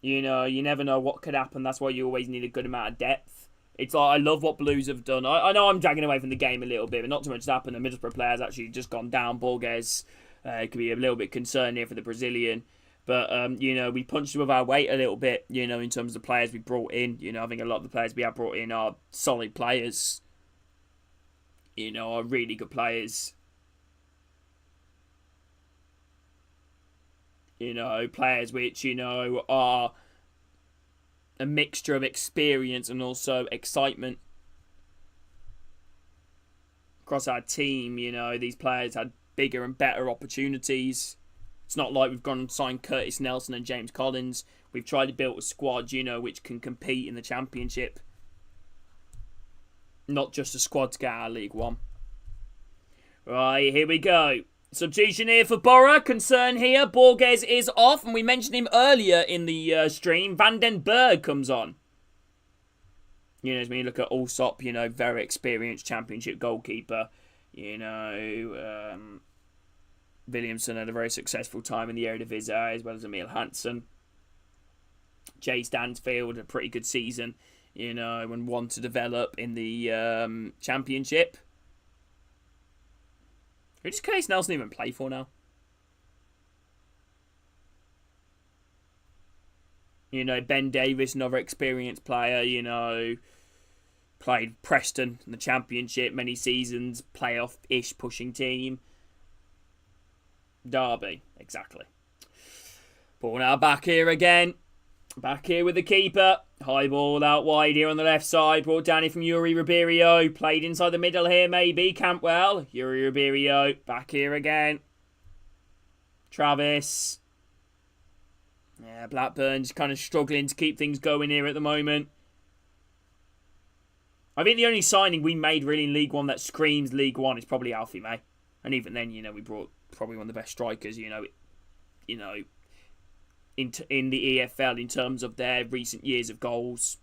You never know what could happen. That's why you always need a good amount of depth. It's like, I love what Blues have done. I know I'm dragging away from the game a little bit, but not too much has happened. The Middlesbrough player's actually just gone down. Borges could be a little bit concerned here for the Brazilian. But, we punched above our weight a little bit, in terms of the players we brought in. I think a lot of the players we have brought in are solid players. Are really good players. Players which, are a mixture of experience and also excitement. Across our team, these players had bigger and better opportunities. It's not like we've gone and signed Curtis Nelson and James Collins. We've tried to build a squad, which can compete in the Championship. Not just a squad to get out of League One. Right, here we go. Substitution here for Borough. Concern here. Borges is off, and we mentioned him earlier in the stream. Van den Berg comes on. As when you look at Allsop, very experienced Championship goalkeeper. Williamson had a very successful time in the Eredivisie, as well as Emil Hansen. Jay Stansfield, a pretty good season, and one to develop in the Championship. Who does Curtis Nelson even play for now? Ben Davis, another experienced player, played Preston in the Championship many seasons, playoff-ish pushing team. Derby, exactly. Ball now back here again. Back here with the keeper. High ball out wide here on the left side. Brought down here from Yuri Ribeiro. Played inside the middle here maybe. Campwell. Yuri Ribeiro. Back here again. Travis. Yeah, Blackburn's kind of struggling to keep things going here at the moment. I think the only signing we made really in League One that screams League One is probably Alfie May. And even then, we brought probably one of the best strikers, in the EFL in terms of their recent years of goals.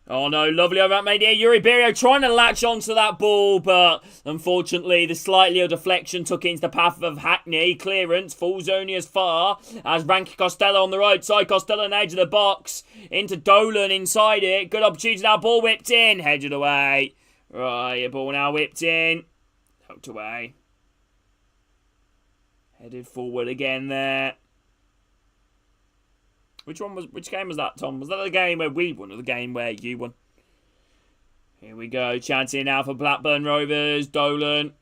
Oh no, lovely over that made here. Yuri Ribeiro trying to latch onto that ball, but unfortunately the slightly of deflection took into the path of Hackney. Clearance falls only as far as Ranky Costello on the right side. Costello on the edge of the box. Into Dolan inside it. Good opportunity now. Ball whipped in. Headed away. Right, ball now whipped in. Hooked away. Headed forward again there. Which game was that, Tom? Was that the game where we won or the game where you won? Here we go. Chancing now for Blackburn Rovers. Dolan.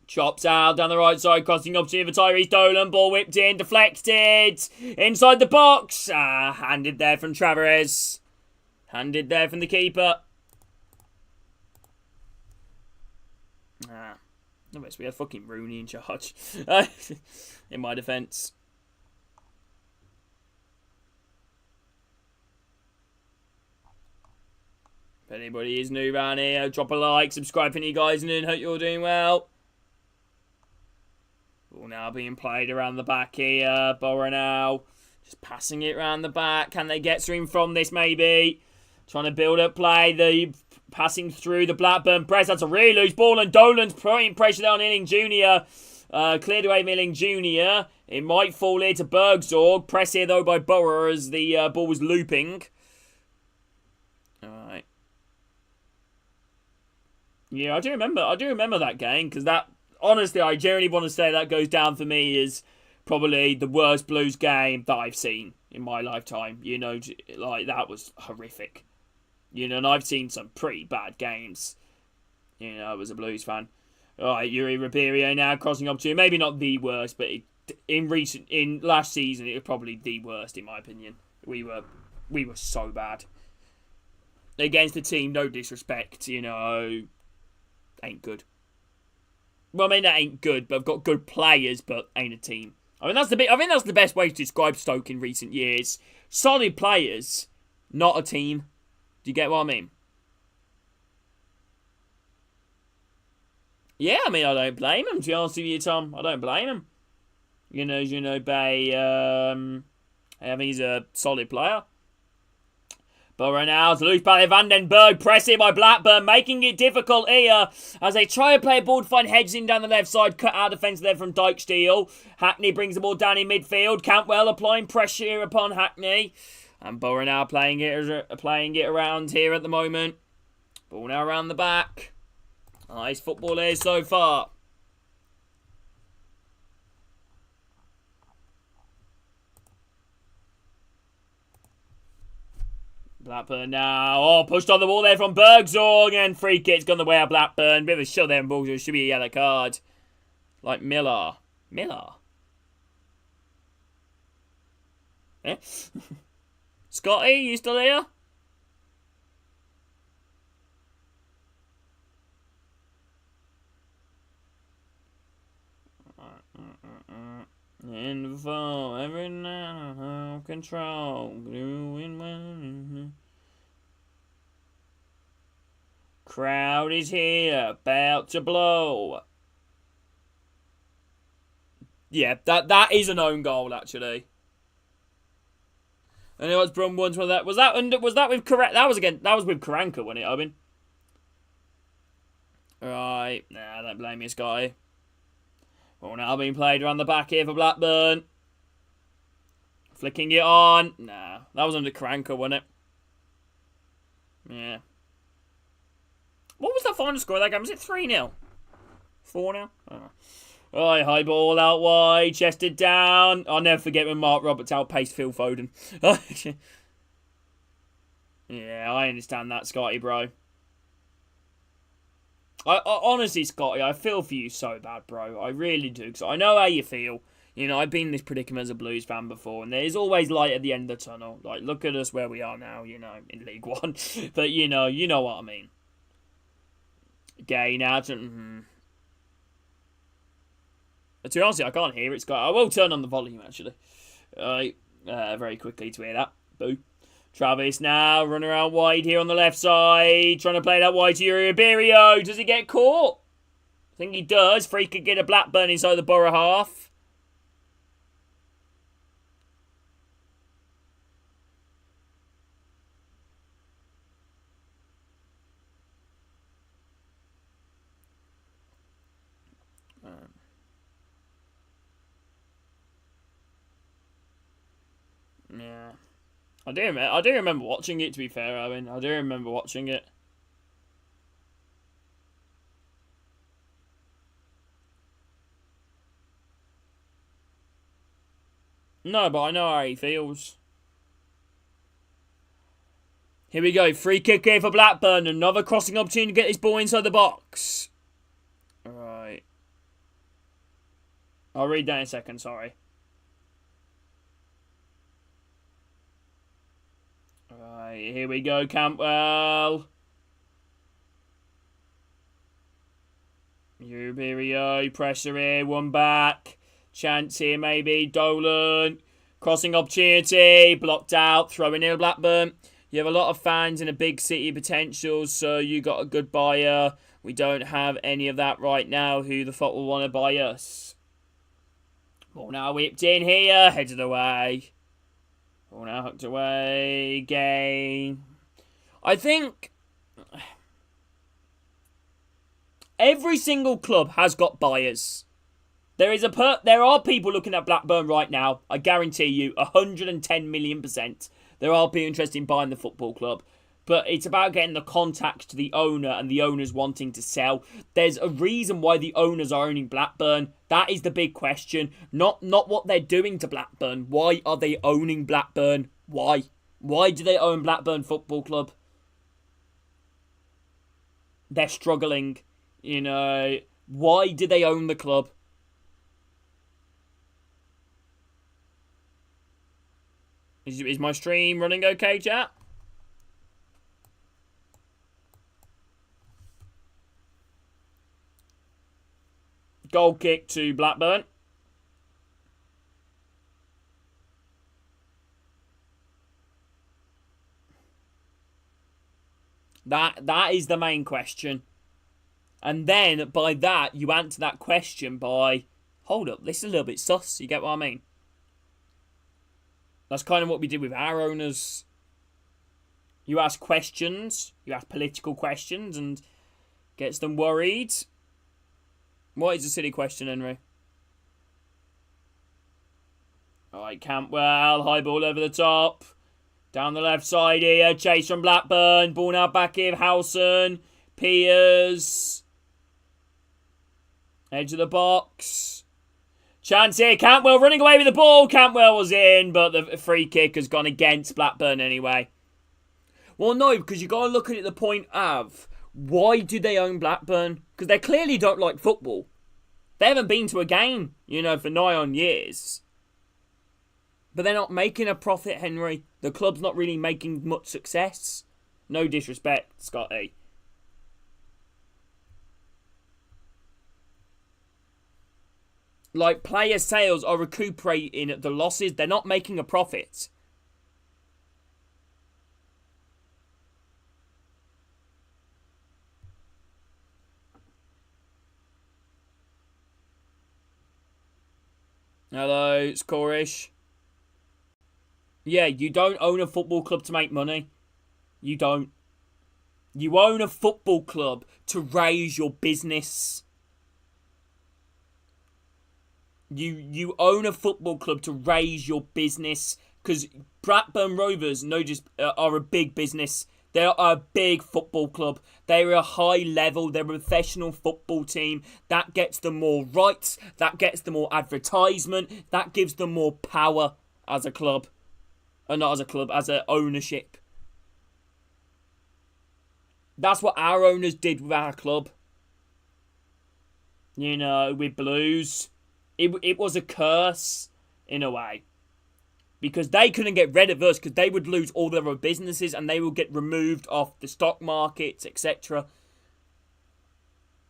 Chops out down the right side. Crossing opportunity for Tyrese Dolan. Ball whipped in. Deflected. Inside the box. Handed there from Tavares. Handed there from the keeper. Unless we had fucking Rooney in charge. In my defence. If anybody is new around here, drop a like, subscribe for any guys new, and hope you're doing well. Ball now being played around the back here. Borough now just passing it around the back. Can they get through from this maybe? Trying to build up play. The passing through the Blackburn press. That's a really loose ball, and Dolan's putting pressure down Milling Jr. Cleared away Milling Jr. It might fall here to Bergzorg. Press here though by Borough as the ball was looping. Alright. Yeah, I do remember that game, because that, honestly, I genuinely want to say that goes down for me as probably the worst Blues game that I've seen in my lifetime. You know, like, that was horrific. You know, and I've seen some pretty bad games. You know, as a Blues fan. Alright, Yuri Ribeiro now crossing up to, maybe not the worst, but in last season it was probably the worst in my opinion. We were so bad. Against the team, no disrespect, you know, ain't good. Well, I mean, that ain't good, but I've got good players, but ain't a team. I think that's the best way to describe Stoke in recent years. Solid players, not a team. Do you get what I mean? Yeah, I mean, I don't blame him, to be honest with you, Tom. I don't blame him. You know, Bay, I think he's a solid player. But right now, it's loose by Vandenberg, pressing by Blackburn, making it difficult here as they try to play a ball to find Hedging down the left side, cut out defence there from Dijksteel. Hackney brings the ball down in midfield. Cantwell applying pressure upon Hackney. And Borough now playing it around here at the moment. Ball now around the back. Nice football here so far. Blackburn now. Oh, pushed on the wall there from Bergzorg. And free kick's gone the way of Blackburn. Bit of a shot there from Bergzorg. Should be a yellow card. Like Miller. Eh? Scotty, you still here? Info every now control doing. Crowd is here, about to blow. Yeah, that is an own goal actually. And it was Brum once with that. Was that with correct? That was with Karanka, wasn't it, Owen? Right, nah, don't blame you, Scotty. Well, now being played around the back here for Blackburn. Flicking it on. Nah, that was under Karanka, wasn't it? Yeah. What was the final score of that game? Was it 3-0? 4-0? Oh. Right, high ball out wide, chested down. I'll never forget when Mark Roberts outpaced Phil Foden. Yeah, I understand that, Scotty, bro. I honestly, Scotty, I feel for you so bad, bro. I really do, because I know how you feel. You know, I've been in this predicament as a Blues fan before, and there's always light at the end of the tunnel. Like, look at us where we are now, you know, in League One. But, you know what I mean. Gay now to... To be honest, I can't hear it, Scotty. I will turn on the volume, actually. Very quickly to hear that. Boo. Travis now, running around wide here on the left side. Trying to play that wide to Yuri Ribeiro. Does he get caught? I think he does. Free could get a Blackburn inside the Borough half. Yeah. I do remember watching it, to be fair, Owen. I do remember watching it. No, but I know how he feels. Here we go. Free kick here for Blackburn. Another crossing opportunity to get this ball inside the box. Alright. I'll read that in a second, sorry. Alright, here we go, Campbell. Here we go. Pressure here. One back. Chance here, maybe. Dolan. Crossing opportunity. Blocked out. Throwing in Blackburn. You have a lot of fans in a big city potential, so you got a good buyer. We don't have any of that right now. Who the fuck will want to buy us? Ball now whipped in here. Headed away. Ball now hooked away. Game. I think every single club has got buyers. There are people looking at Blackburn right now. I guarantee you, 110 million%. There are people interested in buying the football club. But it's about getting the contact to the owner and the owners wanting to sell. There's a reason why the owners are owning Blackburn. That is the big question. Not what they're doing to Blackburn. Why are they owning Blackburn? Why? Why do they own Blackburn Football Club? They're struggling. You know, why do they own the club? Is my stream running okay, chat? Goal kick to Blackburn. That is the main question. And then, by that, you answer that question by, hold up, this is a little bit sus. You get what I mean? That's kind of what we did with our owners. You ask questions, you ask political questions, and gets them worried. What is a silly question, Henry? Alright, Campbell, high ball over the top. Down the left side here, chase from Blackburn. Ball now back here, Howson. Piers. Edge of the box. Chance here, Cantwell running away with the ball. Cantwell was in, but the free kick has gone against Blackburn anyway. Well, no, because you've got to look at it the point of, why do they own Blackburn? Because they clearly don't like football. They haven't been to a game, you know, for nigh on years. But they're not making a profit, Henry. The club's not really making much success. No disrespect, Scotty. Like, player sales are recuperating the losses. They're not making a profit. Hello, it's Corish. Yeah, you don't own a football club to make money. You don't. You own a football club to raise your business. You own a football club to raise your business. Because Blackburn Rovers are a big business. They are a big football club. They're a high level. They're a professional football team. That gets them more rights. That gets them more advertisement. That gives them more power as a club. Not as a club, as an ownership. That's what our owners did with our club. You know, with Blues. It was a curse, in a way. Because they couldn't get rid of us, because they would lose all their other businesses and they would get removed off the stock markets, etc.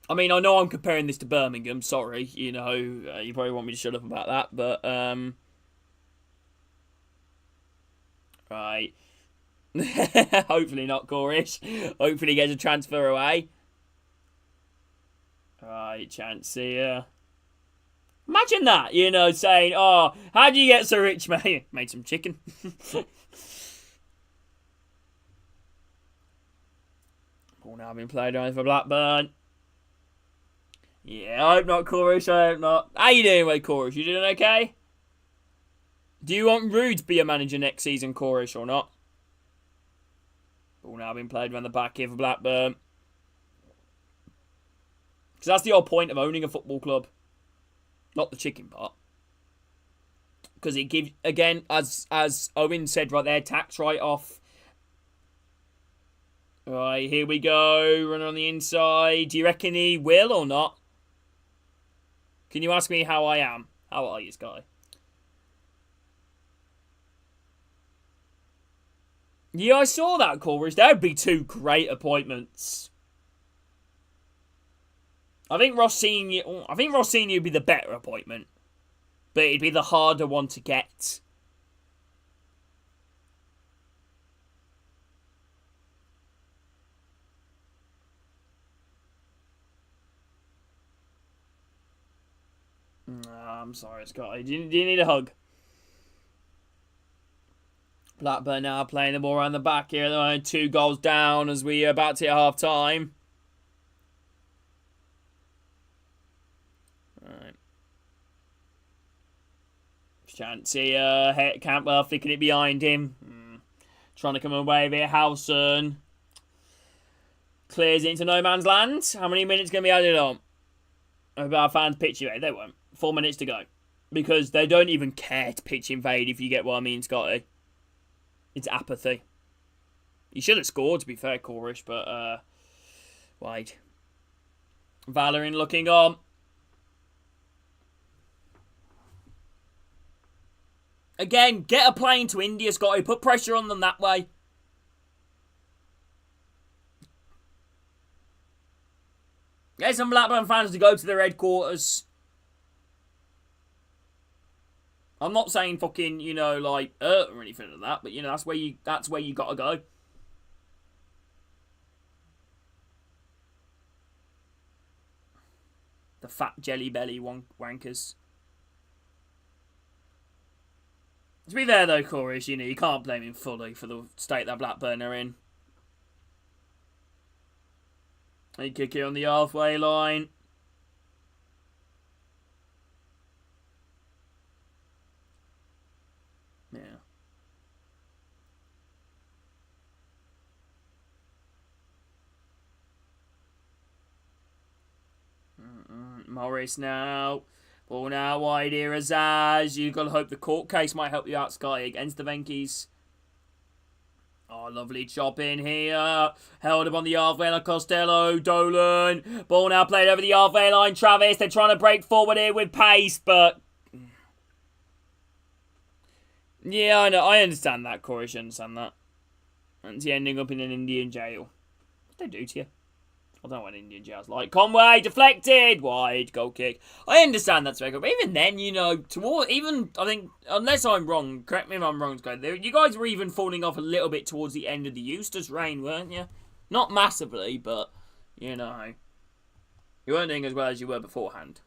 I mean, I know I'm comparing this to Birmingham, sorry. You know, you probably want me to shut up about that, but, right. Hopefully not, Corish. Hopefully he gets a transfer away. Right, chance here. Imagine that, you know, saying, oh, how do you get so rich, mate? Made some chicken. Ball now being played on for Blackburn. Yeah, I hope not, Corish, I hope not. How you doing, mate, Corish? You doing okay? Do you want Rude to be a manager next season, Corish, or not? Ball now being played around the back here for Blackburn. Because that's the whole point of owning a football club. Not the chicken part. Because it gives, again, as Owen said right there, tax write-off. Right, here we go. Runner on the inside. Do you reckon he will or not? Can you ask me how I am? How are you, Sky? Yeah, I saw that, Chorus. That would be two great appointments. I think Rossini would be the better appointment, but it'd be the harder one to get. I'm sorry, Scotty. Do you need a hug? Blackburn now playing the ball around the back here. They're 2 goals down as we are about to hit half time. Right. Chance here. Campbell flicking it behind him. Trying to come away with it. Howson clears it into no man's land. How many minutes going to be added on? About fans pitch invade. They won't. 4 minutes to go. Because they don't even care to pitch invade, if you get what I mean, Scotty. It's apathy. You should have scored, to be fair, Corish, but, wide. Valerian looking on. Again, get a plane to India, Scotty. Put pressure on them that way. Get some Blackburn fans to go to their headquarters. I'm not saying fucking, like, or anything like that, but, that's where you gotta go. The fat jelly belly wankers. To be fair, though, Chorus, you can't blame him fully for the state that Blackburn are in. They kick it on the halfway line. Yeah. Morris now. Ball now wide here, Azaz. You've got to hope the court case might help you out, Sky, against the Venkies. Oh, lovely chop in here. Held up on the halfway line. Costello, Dolan. Ball now played over the halfway line. Travis, they're trying to break forward here with pace, but... Yeah, I know. I understand that, Corey. I understand that. And he ending up in an Indian jail. What did they do to you? I don't know what Indian jail's like. Conway, deflected! Wide, goal kick. I understand that's very good. But even then, I think, unless I'm wrong, correct me if I'm wrong, you guys were even falling off a little bit towards the end of the Eustace reign, weren't you? Not massively, but, you weren't doing as well as you were beforehand.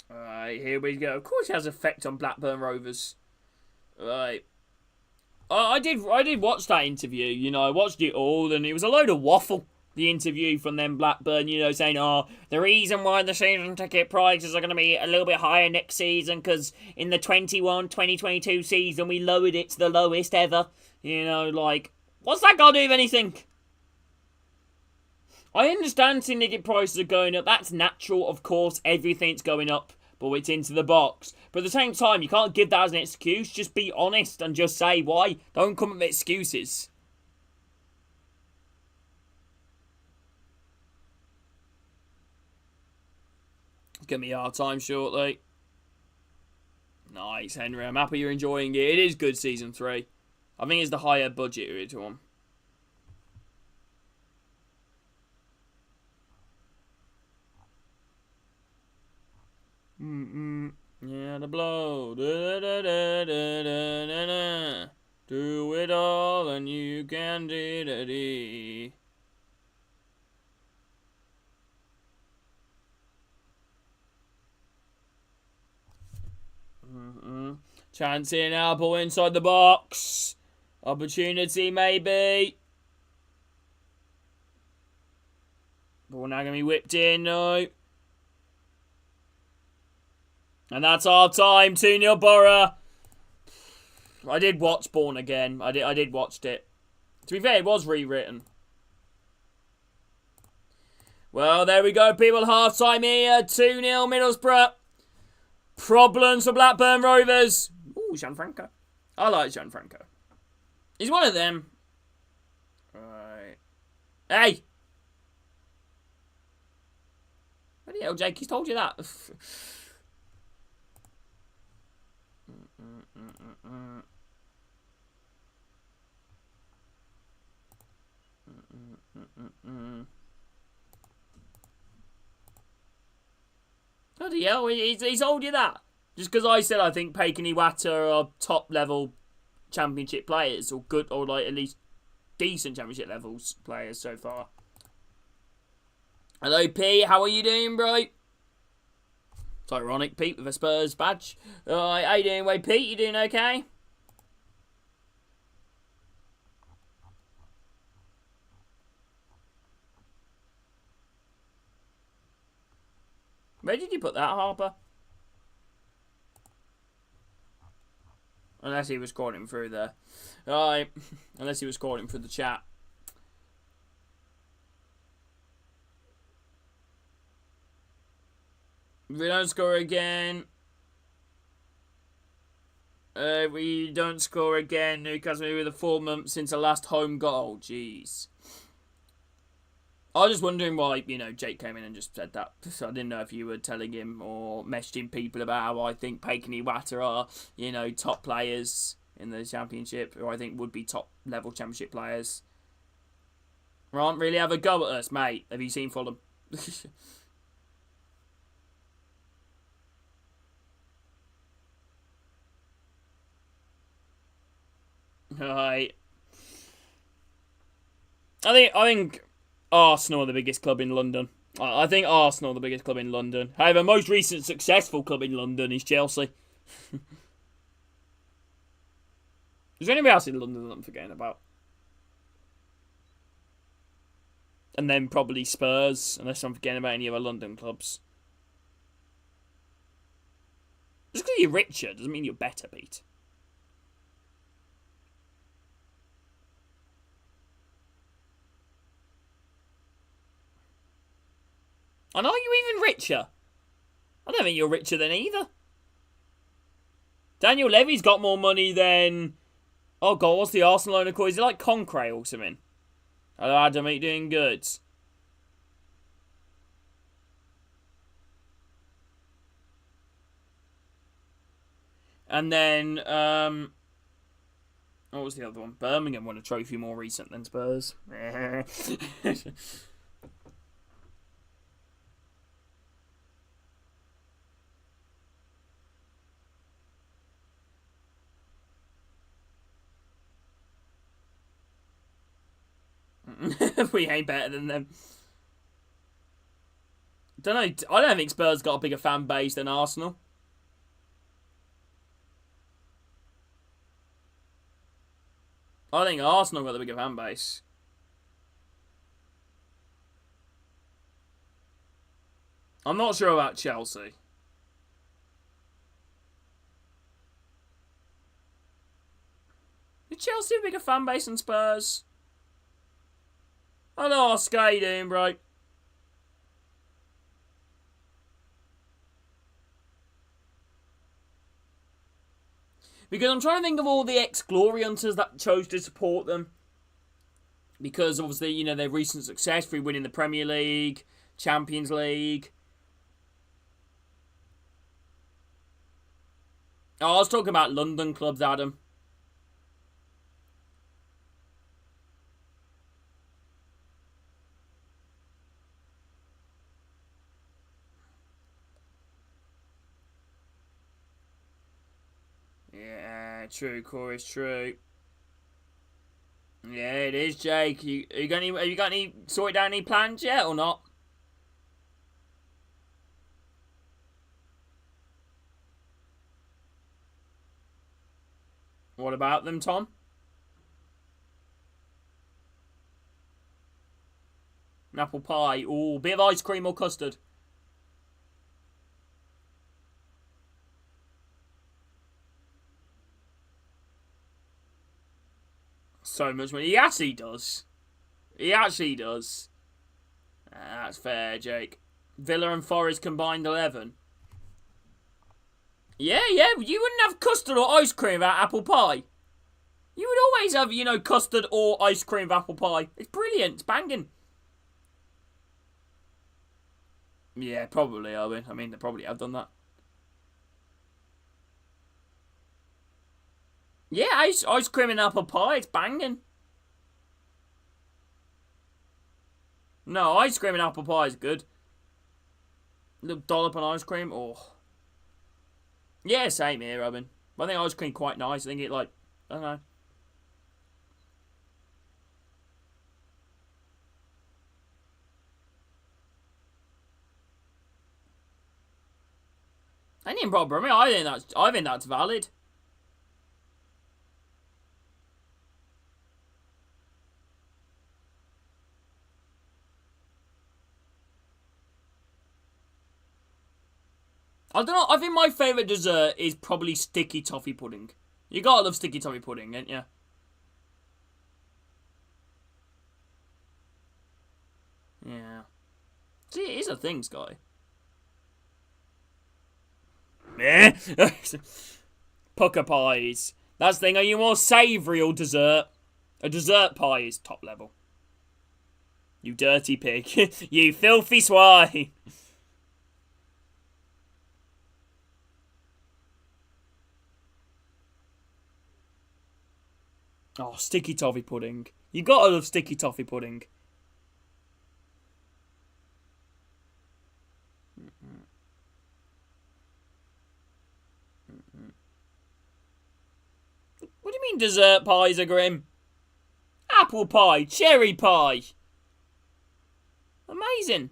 Alright, here we go. Of course it has effect on Blackburn Rovers. Right. I did watch that interview, I watched it all, and it was a load of waffle. The interview from them Blackburn, saying, the reason why the season ticket prices are going to be a little bit higher next season, because in the 2021-2022 season, we lowered it to the lowest ever. What's that got to do with anything? I understand ticket prices are going up. That's natural, of course. Everything's going up, but it's into the box. But at the same time, you can't give that as an excuse. Just be honest and just say why. Don't come up with excuses. It's going to be a hard time shortly. Nice, Henry. I'm happy you're enjoying it. It is good, Season 3. I think it's the higher budget one. Yeah, the blow. Do it all and you can do. Chance here now, ball inside the box. Opportunity, maybe. Ball now going to be whipped in, no. And that's our time. 2-0 Borough. I did watch Born Again. I did watch it. To be fair, it was rewritten. Well, there we go, people. Half time here. 2-0 Middlesbrough. Problems for Blackburn Rovers. Ooh, Gianfranco. I like Gianfranco. He's one of them. Right. Hey! Bloody hell, Jake, he's told you that. Bloody hell, he's told you that. Just because I said I think Paik and Iwata are top level championship players, or good, or like at least decent championship levels players so far. Hello, Pete. How are you doing, bro? It's ironic, Pete, with a Spurs badge. Alright, how you doing, Wait, Pete? You doing okay? Where did you put that, Harper? Unless he was calling through there. Alright. Unless he was calling through the chat. If we don't score again. We don't score again. Newcastle with a 4 months since the last home goal. Jeez. I was just wondering why, Jake came in and just said that. I didn't know if you were telling him or messaging people about how I think Paik and Iwata are, top players in the championship, or I think would be top level championship players. Can't really have a go at us, mate. Have you seen Fulham? Right. I think Arsenal are the biggest club in London. I think Arsenal are the biggest club in London. However, most recent successful club in London is Chelsea. Is there anybody else in London that I'm forgetting about? And then probably Spurs, unless I'm forgetting about any other London clubs. Just because you're richer doesn't mean you're better, Pete. And are you even richer? I don't think you're richer than either. Daniel Levy's got more money than... Oh, God, what's the Arsenal owner called? Is it like Concrete or something? Hello, Adam, are you doing good? And then, what was the other one? Birmingham won a trophy more recent than Spurs. We ain't better than them. Don't know. I don't think Spurs got a bigger fan base than Arsenal. I think Arsenal got the bigger fan base. I'm not sure about Chelsea. Did Chelsea have a bigger fan base than Spurs? Hello, Oscar, how you doing, bro? Because I'm trying to think of all the ex-Glory Hunters that chose to support them. Because, obviously, their recent success through winning the Premier League, Champions League. Oh, I was talking about London clubs, Adam. Yeah, true, Corey's true. Yeah, it is, Jake. Have you got any sorted out any plans yet or not? What about them, Tom? An apple pie. Ooh, bit of ice cream or custard. So much money. He actually does. He actually does. That's fair, Jake. Villa and Forest combined 11. Yeah. You wouldn't have custard or ice cream without apple pie. You would always have, you know, custard or ice cream with apple pie. It's brilliant. It's banging. Yeah, probably, Owen. I mean, they probably have done that. Yeah, ice cream and apple pie. It's banging. No, ice cream and apple pie is good. Little dollop on ice cream. Oh. Yeah, same here, Robin. I think ice cream quite nice. I think it, like, I don't know. Any problem? I think that's valid. I don't know. I think my favourite dessert is probably sticky toffee pudding. You gotta love sticky toffee pudding, don't you? Yeah. See, it is a thing, Sky. Meh. Pucker pies. That's the thing. Are you more savoury or dessert? A dessert pie is top level. You dirty pig. You filthy swine. Oh, sticky toffee pudding. You gotta love sticky toffee pudding. What do you mean dessert pies are grim? Apple pie, cherry pie. Amazing.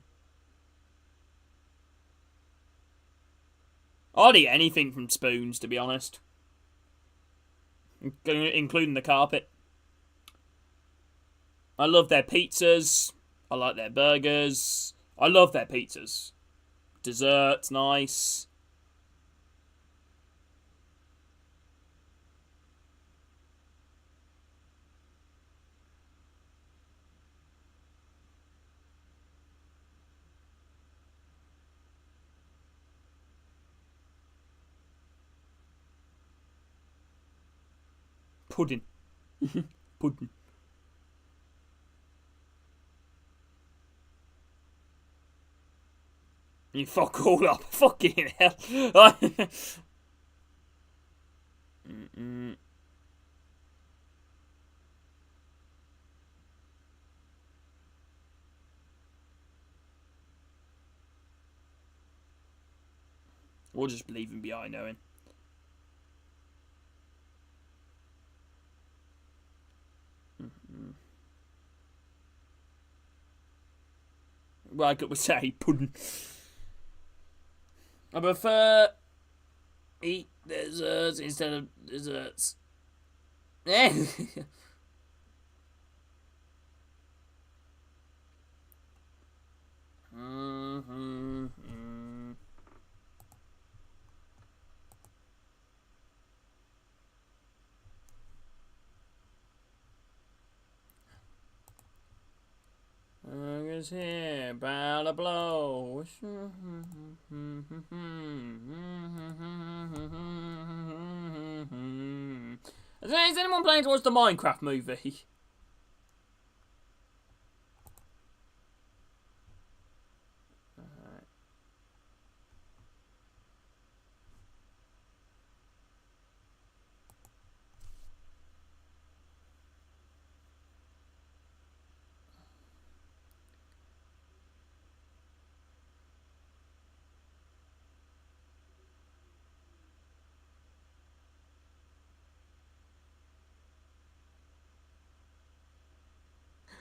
I'd eat anything from Spoons, to be honest. Including the carpet. I love their pizzas. I like their burgers. I love their pizzas. Dessert's nice. Pudding. Pudding. You fuck all up. Fucking hell. We'll just leave him behind, knowing. Like I would say, pudding. I prefer eat desserts instead of desserts. August here, about to blow. Is anyone playing towards the Minecraft movie?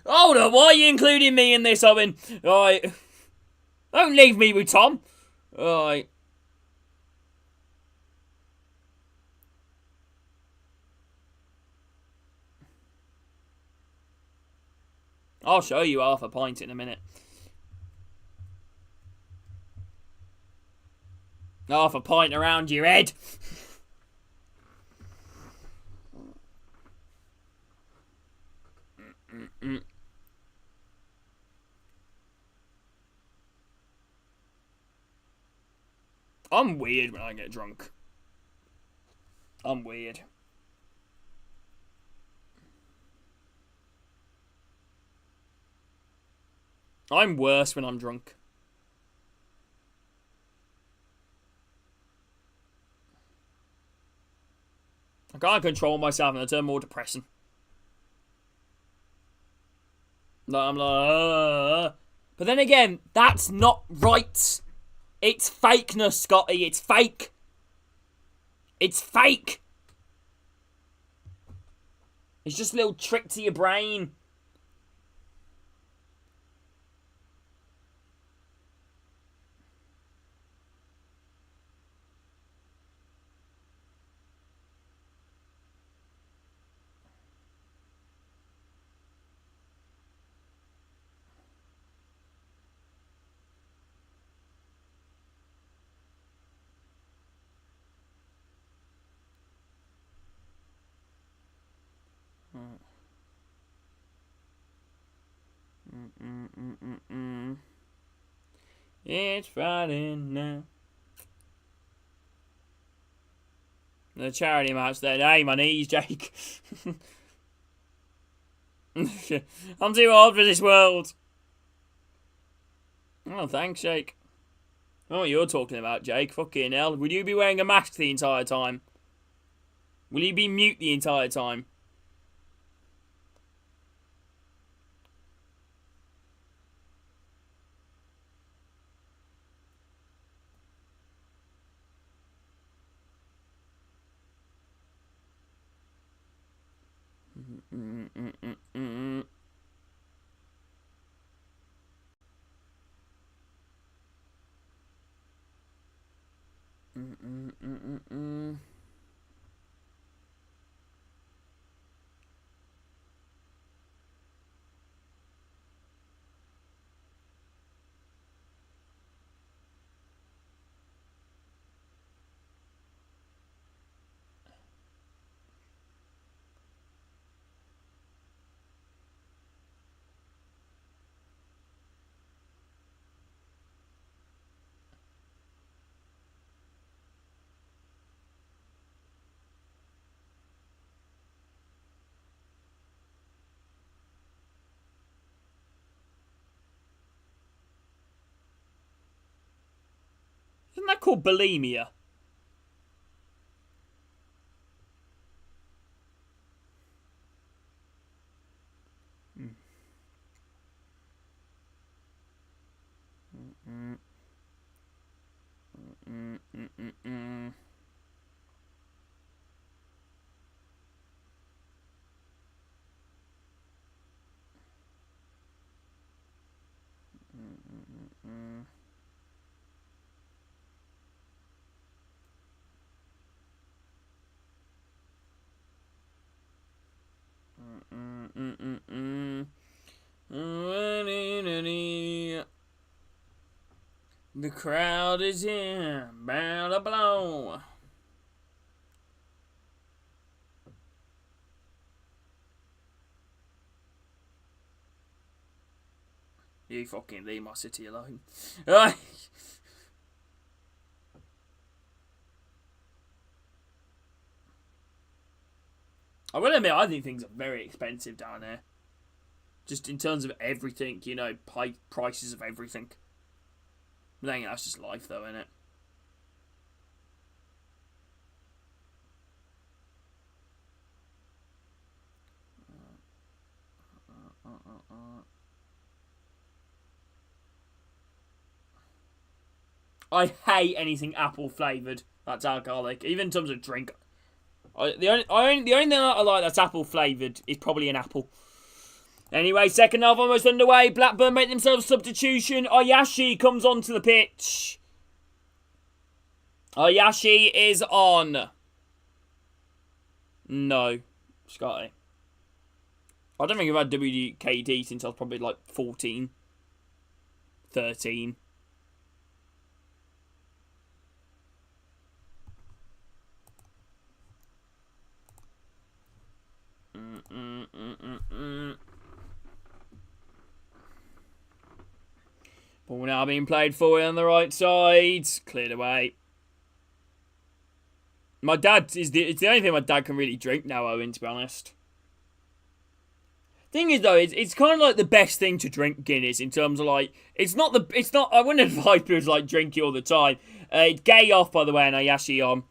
Hold up, why are you including me in this, Owen? Alright. Don't leave me with Tom. Alright. I'll show you half a pint in a minute. Half a pint around your head. I'm weird when I get drunk. I'm weird. I'm worse when I'm drunk. I can't control myself and I turn more depressing. I'm like, But then again, that's not right. It's fakeness, Scotty. It's fake. It's fake. It's just a little trick to your brain. It's Friday now. The charity match there. Hey, my knees, Jake. I'm too old for this world. Oh, thanks, Jake. I know what you're talking about, Jake. Fucking hell. Will you be wearing a mask the entire time? Will you be mute the entire time? Isn't that called bulimia? The crowd is in, bound to blow. You fucking leave my city alone. I will admit, I think things are very expensive down there. Just in terms of everything, you know, prices of everything. But then that's just life, though, isn't it? I hate anything apple flavoured that's alcoholic, even in terms of drink. The only thing I like that's apple flavoured is probably an apple. Anyway, second half almost underway. Blackburn make themselves substitution. Ayashi comes onto the pitch. Ayashi is on. No, Scotty. I don't think I've had WKD since I was probably like 14, 13. Ball now being played forward on the right side. Cleared away. My dad it's the only thing my dad can really drink now, Owen, to be honest. Thing is though, it's kind of like the best thing to drink Guinness in terms of like it's not I wouldn't advise people to like drink it all the time. It's gay off by the way, and Ayashi on.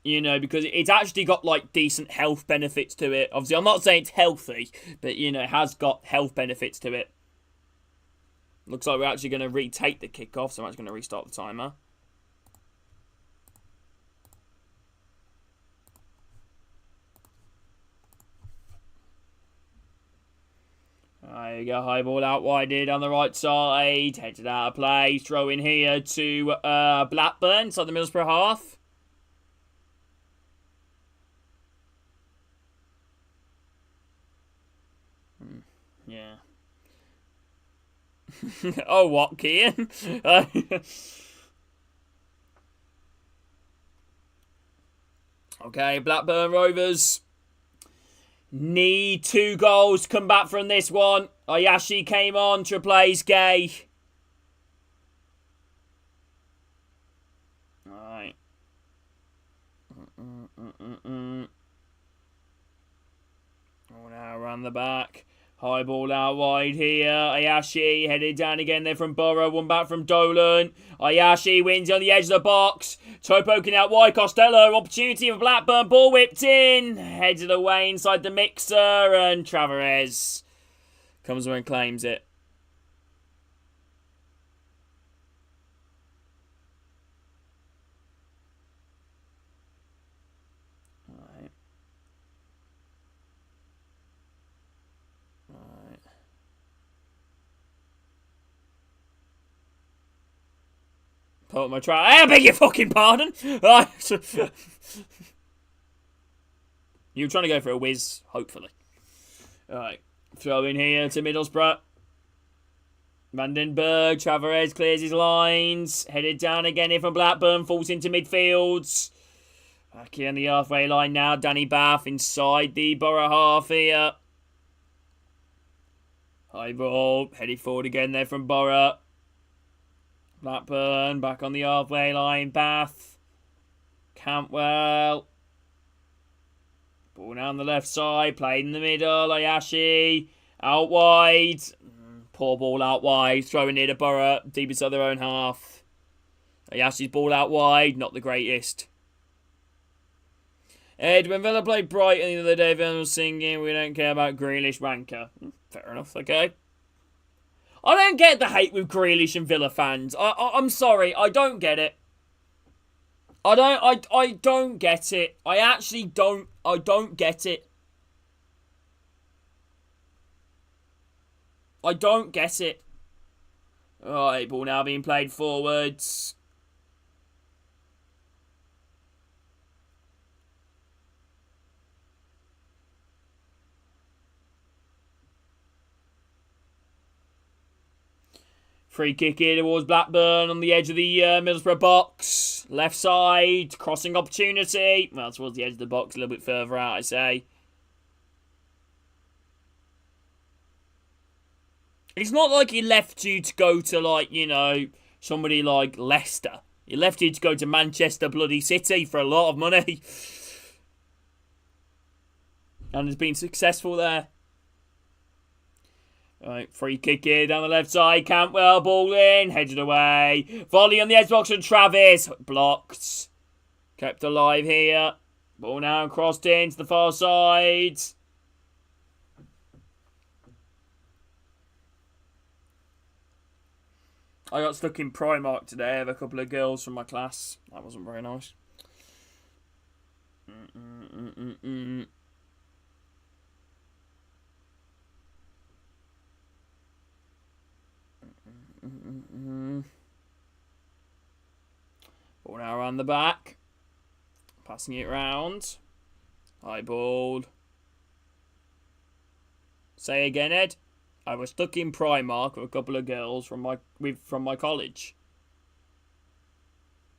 You know, because it's actually got like decent health benefits to it. Obviously, I'm not saying it's healthy, but you know, it has got health benefits to it. Looks like we're actually going to retake the kickoff, so I'm actually going to restart the timer. There you go, high ball out wide here down the right side. Headed out of play. Throw in here to Blackburn, inside the Middlesbrough half. Yeah. Oh, what, Kian? Okay, Blackburn Rovers need 2 goals to come back from this one. Ayashi came on to replace Gay. Alright. Oh, now around the back. High ball out wide here. Ayashi headed down again there from Borough. One back from Dolan. Ayashi wins on the edge of the box. Toe poking out wide. Costello. Opportunity for Blackburn. Ball whipped in. Headed away inside the mixer. And Tavares comes and claims it. Pull up my try. I beg your fucking pardon. You were trying to go for a whiz, hopefully. Alright. Throw in here to Middlesbrough. Vandenberg. Tavares clears his lines. Headed down again here from Blackburn. Falls into midfields. Back here on the halfway line now. Danny Bath inside the Borough half here. High ball. Headed forward again there from Borough. Blackburn back on the halfway line. Bath. Cantwell. Ball down the left side. Played in the middle. Ayashi. Out wide. Poor ball out wide. Throwing near the Borough. Deep inside their own half. Ayashi's ball out wide. Not the greatest. Ed, when Villa played Brighton the other day, Villa was singing, "We don't care about Grealish wanker." Fair enough, okay. I don't get the hate with Grealish and Villa fans. I'm sorry, I don't get it. I don't get it. I actually don't. I don't get it. I don't get it. Alright, ball now being played forwards. Free kick here towards Blackburn on the edge of the Middlesbrough box. Left side, crossing opportunity. Well, towards the edge of the box, a little bit further out, I say. It's not like he left you to go to, like, you know, somebody like Leicester. He left you to go to Manchester bloody City for a lot of money. And has been successful there. Right, free kick here down the left side. Cantwell, ball in, headed away. Volley on the edge box from Travis. Blocked. Kept alive here. Ball now crossed in to the far side. I got stuck in Primark today with a couple of girls from my class. That wasn't very nice. Ball now around the back. Passing it round. High ball. Say again, Ed. I was stuck in Primark with a couple of girls from my college.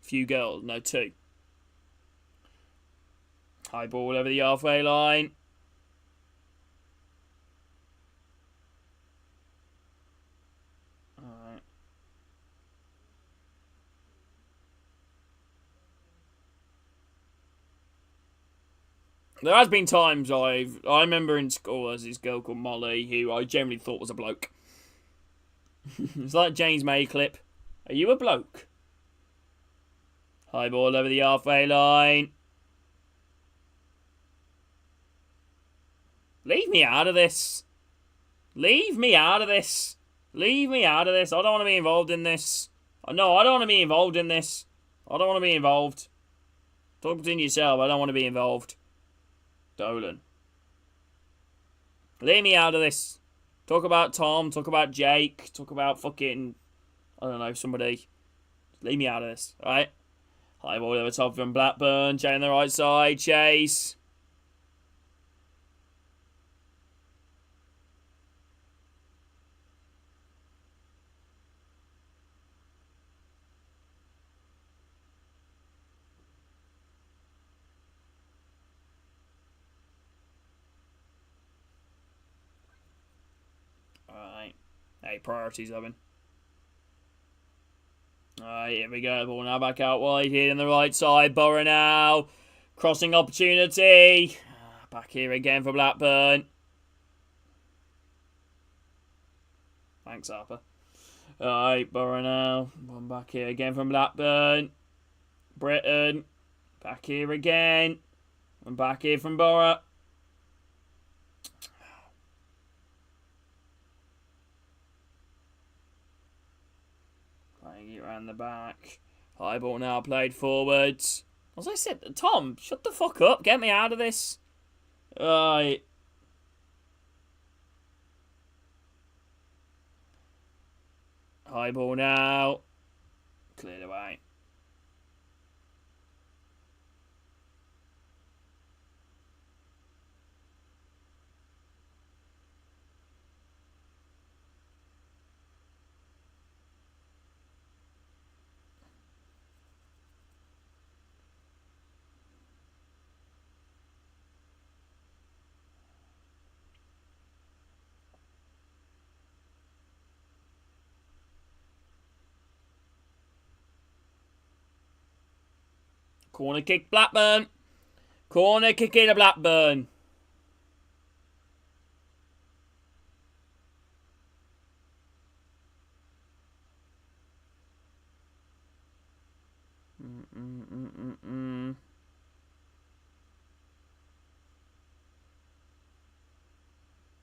Few girls, no, two. High ball over the halfway line. Alright. There has been times I remember in school there's this girl called Molly who I generally thought was a bloke. It's like James May clip. Are you a bloke? High ball over the halfway line. Leave me out of this. Leave me out of this. Leave me out of this. I don't want to be involved in this. No, I don't want to be involved in this. I don't want to be involved. Talk between yourself. I don't want to be involved. Dolan. Leave me out of this. Talk about Tom. Talk about Jake. Talk about fucking, I don't know, somebody. Leave me out of this. Alright? High ball over top from Blackburn. Jay on the right side. Chase. Alright. Hey, priorities, Owen. Alright, here we go. Ball now back out wide here on the right side. Borough now. Crossing opportunity. Back here again for Blackburn. Thanks, Harper. Alright, Borough now. One back here again from Blackburn. Britton. Back here again. And back here from Borough. Playing it around the back. High ball now played forwards. As I said, Tom, shut the fuck up. Get me out of this. Right. High ball now. Cleared away. Corner kick, Blackburn. Corner kick in a Blackburn.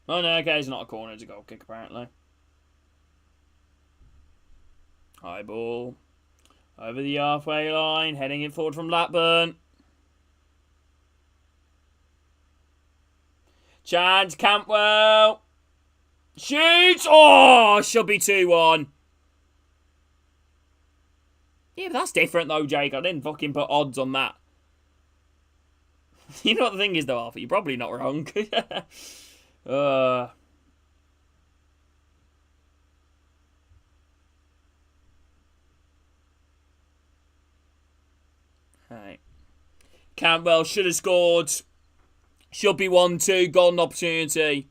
Oh no, okay, it's not a corner, it's a goal kick apparently. High ball. Over the halfway line, heading it forward from Blackburn. Chance, Campbell. Shoots! Oh, should be 2-1. Yeah, but that's different though, Jake. I didn't fucking put odds on that. You know what the thing is though, Arthur? You're probably not wrong. Right. Campbell should have scored. Should be 1-2. Golden opportunity.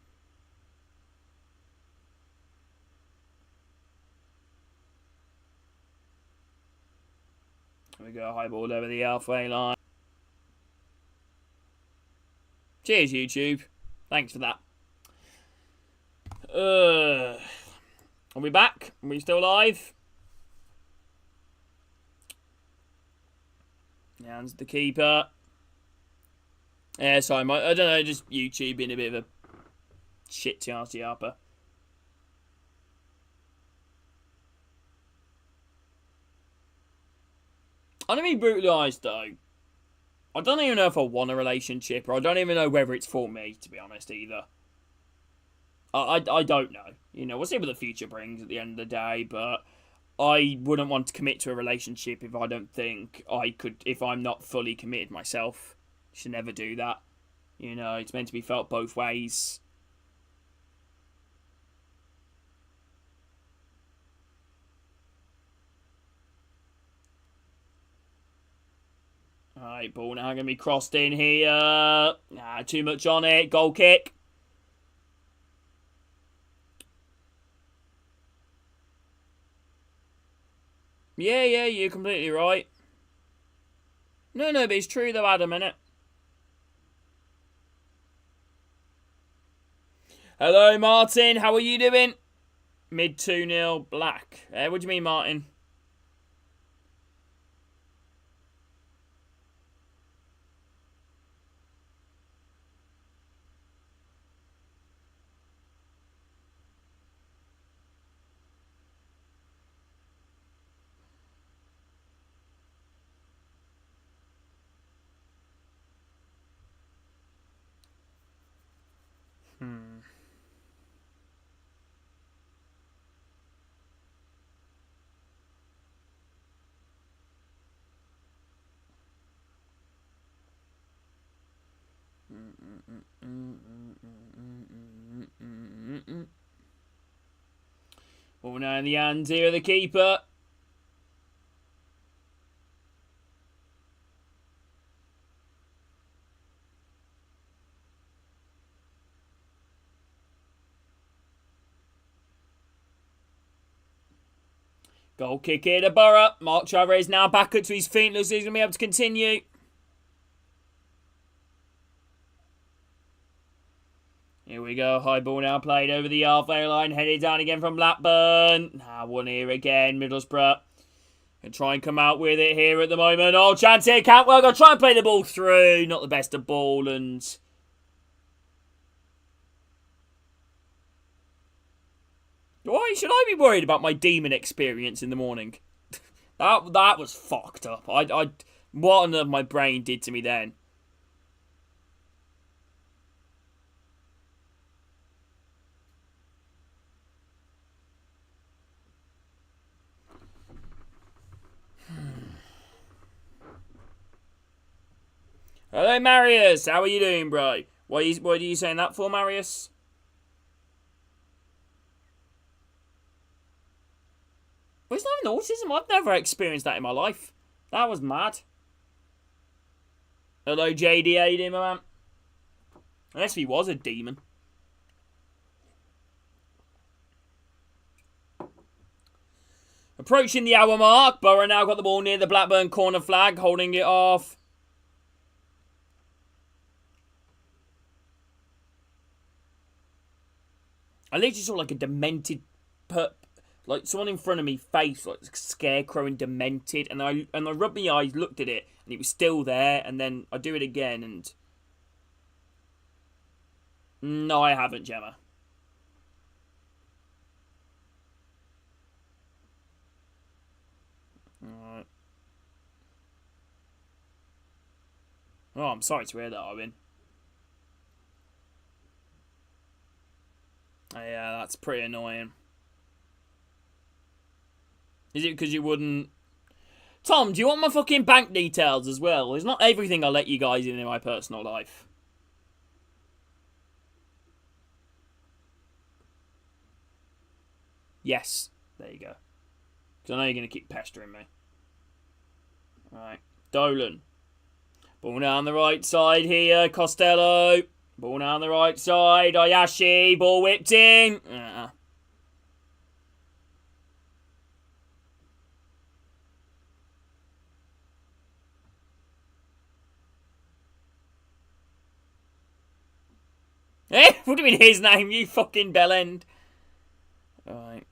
There we go. High ball over the halfway line. Cheers, YouTube. Thanks for that. Are we back? Are we still live? Hands the keeper. Yeah, sorry, I don't know, just YouTube being a bit of a shit tarty Harper. I'm gonna be brutally honest though. I don't even know if I want a relationship, or I don't even know whether it's for me, to be honest, either. I don't know. You know, we'll see what the future brings at the end of the day, but I wouldn't want to commit to a relationship if I don't think I could, if I'm not fully committed myself. Should never do that. You know, it's meant to be felt both ways. Alright, ball now going to be crossed in here. Nah, too much on it. Goal kick. Yeah, you're completely right. No, but it's true though, Adam, innit? Hello, Martin. How are you doing? Mid 2-0 black. What do you mean, Martin? Ball now in the hands here of the keeper. Goal kick here to Borough. Mark Chavez now back up to his feet. Looks like he's going to be able to continue. Here we go. High ball now played over the halfway line. Headed down again from Blackburn. Now one here again. Middlesbrough. And try and come out with it here at the moment. Oh, chance here. Cantwell going to try and play the ball through. Not the best of ball. And why should I be worried about my demon experience in the morning? that was fucked up. I what on earth my brain did to me then. Hello, Marius. How are you doing, bro? What are you saying that for, Marius? Well, it's not even autism. I've never experienced that in my life. That was mad. Hello, JD. How you doing, my man? Unless he was a demon. Approaching the hour mark. Borough now got the ball near the Blackburn corner flag, holding it off. I literally saw like a demented, like someone in front of me face like scarecrow and demented, and I rubbed my eyes, looked at it, and it was still there, and then I do it again, and no, I haven't, Gemma. Alright. Oh, I'm sorry to hear that, Owen. Yeah, that's pretty annoying. Is it because you wouldn't... Tom, do you want my fucking bank details as well? It's not everything I'll let you guys in my personal life. Yes. There you go. Because I know you're going to keep pestering me. Alright. Dolan. Ball down the right side here. Costello. Ball down the right side. Ayashi. Ball whipped in. Eh? What do you mean his name? You fucking bellend. Alright.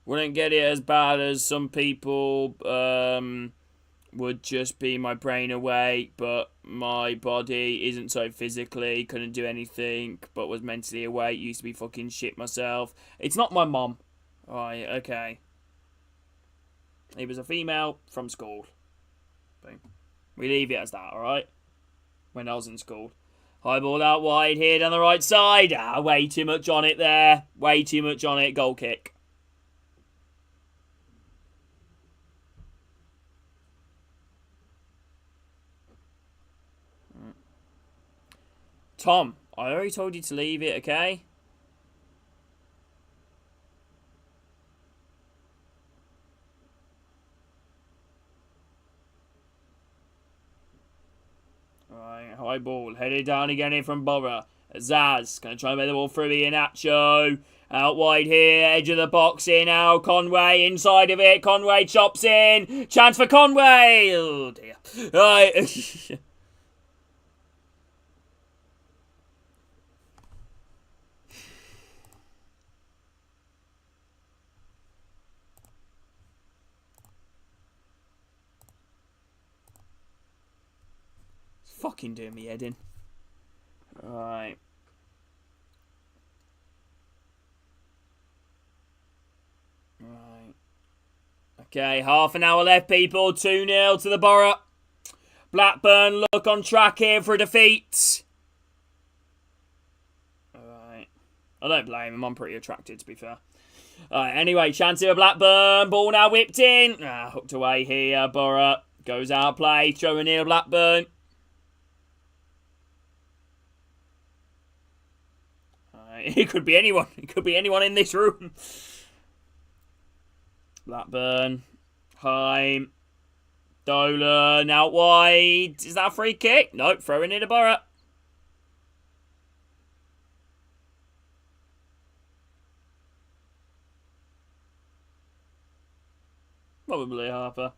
Wouldn't get it as bad as some people. Would just be my brain awake, but my body isn't so physically, couldn't do anything, but was mentally awake, used to be fucking shit myself. It's not my mom. Right, okay. It was a female from school. Boom. We leave it as that, alright? When I was in school. High ball out wide here down the right side. Way too much on it there. Way too much on it. Goal kick. Tom, I already told you to leave it, okay? Right, high ball. Headed down again in from Borough. Zaz, going to try and make the ball through Iheanacho. Out wide here, edge of the box here now. Conway inside of it. Conway chops in. Chance for Conway. Oh dear. Right. Fucking doing me head in. Right. Right. Okay, half an hour left, people. 2-0 to the Borough. Blackburn look on track here for a defeat. Alright. I don't blame him. I'm pretty attracted, to be fair. Alright, anyway, chance here, Blackburn. Ball now whipped in. Hooked away here. Borough goes out of play. Throwing near Blackburn. It could be anyone. It could be anyone in this room. Blackburn. Heim. Dolan out wide. Is that a free kick? Nope. Throwing in a Borough. Probably Harper.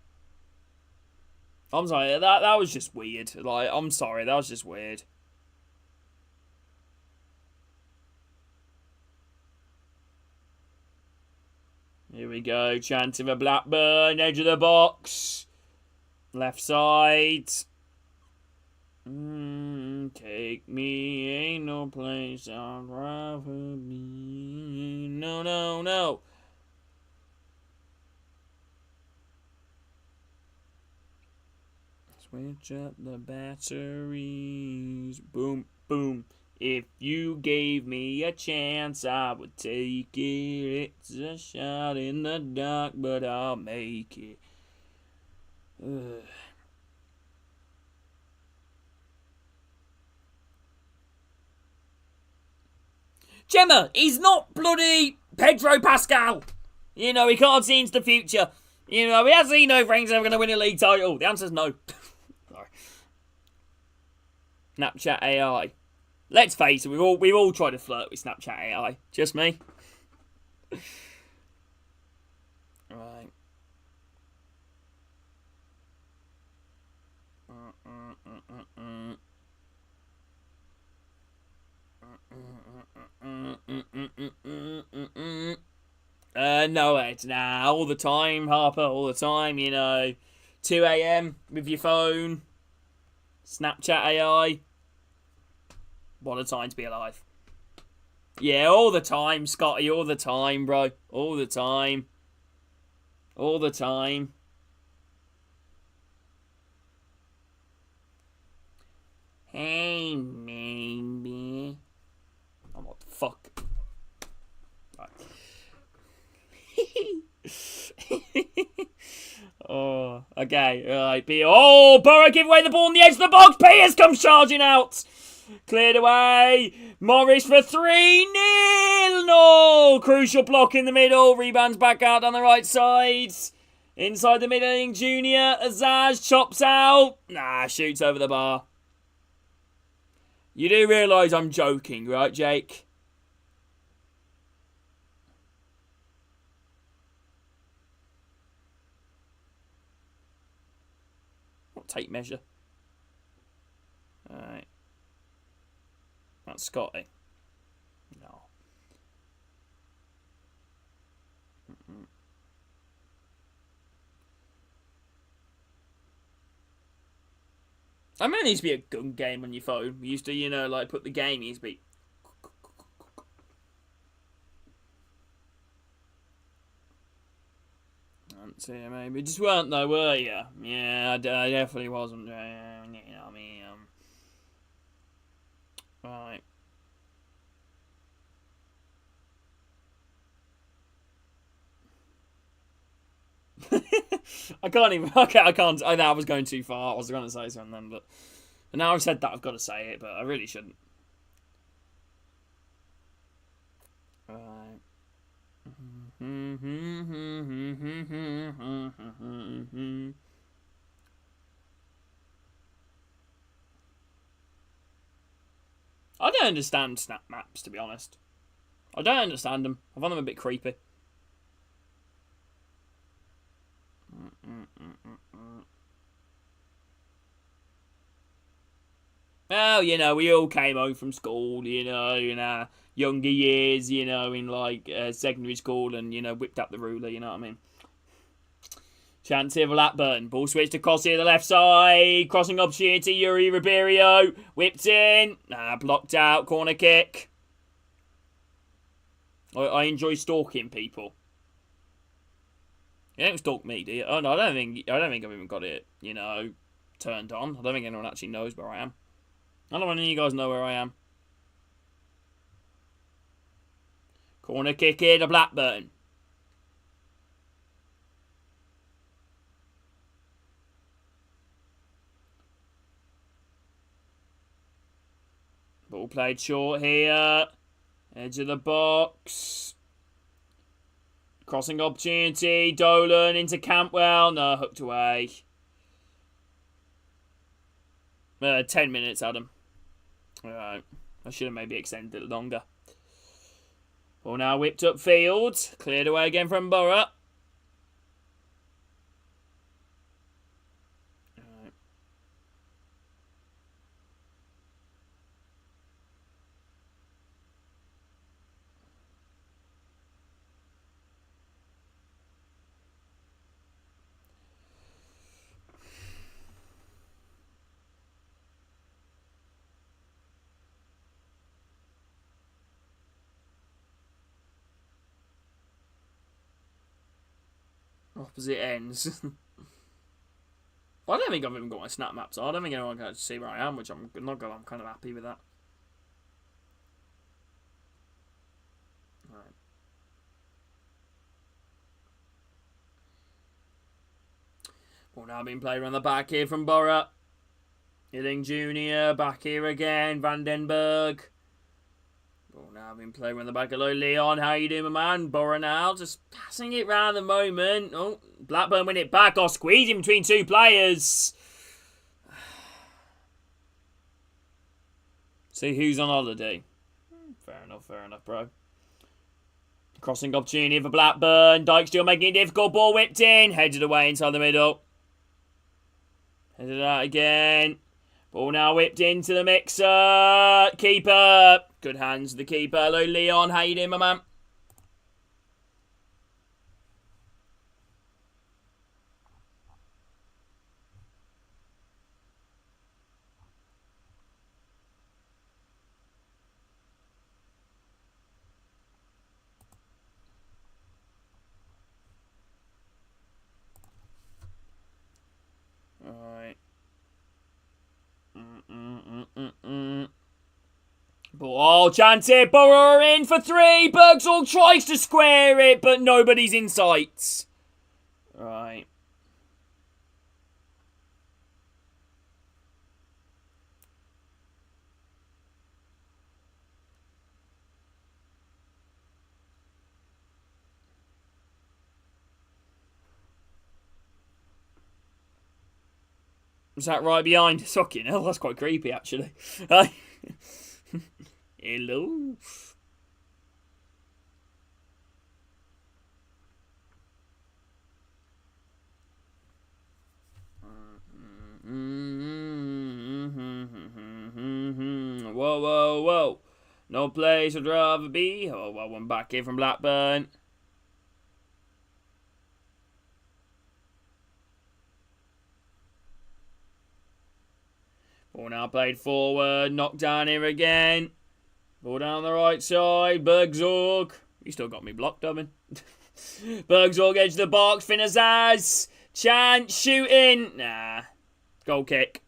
I'm sorry. That was just weird. Like, I'm sorry. That was just weird. Here we go. Chance of a Blackburn. Edge of the box. Left side. Take me. Ain't no place I'd rather be. No, no, no. Switch up the batteries. Boom, boom. If you gave me a chance, I would take it. It's a shot in the dark, but I'll make it. Ugh. Gemma, he's not bloody Pedro Pascal. You know, he can't see into the future. You know, he has seen no Frank's ever going to win a league title. The answer's no. Sorry. Snapchat AI. Let's face it, we've all tried to flirt with Snapchat AI. Just me. Right. No, it's now all the time, Harper, all the time. You know, 2 a.m. with your phone, Snapchat AI. What a time to be alive. Yeah, all the time, Scotty. All the time, bro. All the time. All the time. Hey, baby. Oh, what the fuck? Right. Oh, okay. Right, oh, Borough give away the ball on the edge of the box. Peters comes charging out. Cleared away. Morris for 3-0. No. Crucial block in the middle. Rebounds back out on the right side. Inside the middle, Junior. Azaz chops out. Nah, shoots over the bar. You do realise I'm joking, right, Jake? What tape measure? Alright. That's Scotty. No. I mean, it needs to be a gun game on your phone. We used to, you know, like put the game, it used to be. Let's see, maybe. Just weren't though, were you? Yeah, I definitely wasn't. You know, I mean, right. I can't even. Okay, I can't. I was going too far. I was going to say something then, but now I've said that, I've got to say it, but I really shouldn't. Right. I don't understand snap maps, to be honest. I don't understand them. I find them a bit creepy. Well, you know, we all came home from school, in our younger years, in like secondary school, and whipped up the ruler. You know what I mean? Chance here for Blackburn. Ball switch to Cossi to the left side. Crossing opportunity. Yuri Ribeiro whipped in. Blocked out. Corner kick. I enjoy stalking people. You don't stalk me, do you? Oh no, I don't think I've even got it, turned on. I don't think anyone actually knows where I am. I don't want any of you guys know where I am. Corner kick here to Blackburn. Ball played short here. Edge of the box. Crossing opportunity. Dolan into Campbell. No, hooked away. 10 minutes, Adam. Alright. I should have maybe extended it longer. Ball now whipped up field. Cleared away again from Borough. Opposite ends. I don't think I've even got my snap maps on. I don't think anyone can see where I am, which I'm not going. I'm kind of happy with that. Right. Ball now being played around the back here from Borough. Illing Jr. back here again. Vandenberg. Ball now being played around the back. Hello, Leon. How you doing, my man? Borough now just passing it round the moment. Oh, Blackburn win it back. Oh, squeezing between two players. See who's on holiday. Fair enough, bro. Crossing opportunity for Blackburn. Dyke still making it difficult. Ball whipped in. Headed away inside the middle. Headed out again. Ball now whipped into the mixer. Keeper. Good hands, the keeper. Hello, Leon. How you doing, my man? Alright. Oh, chance it. Borough in for 3. Bergsall tries to square it, but nobody's in sight. Right. Was that right behind? Fucking hell, that's quite creepy, actually. Hello. Whoa. No place I'd rather be. Oh, well, one back here from Blackburn. Ball now played forward. Knocked down here again. Ball down the right side. Bergzorg. You still got me blocked, Dubbin. Bergzorg edge of the box. Finazaz. Chance. Shooting. Nah. Goal kick.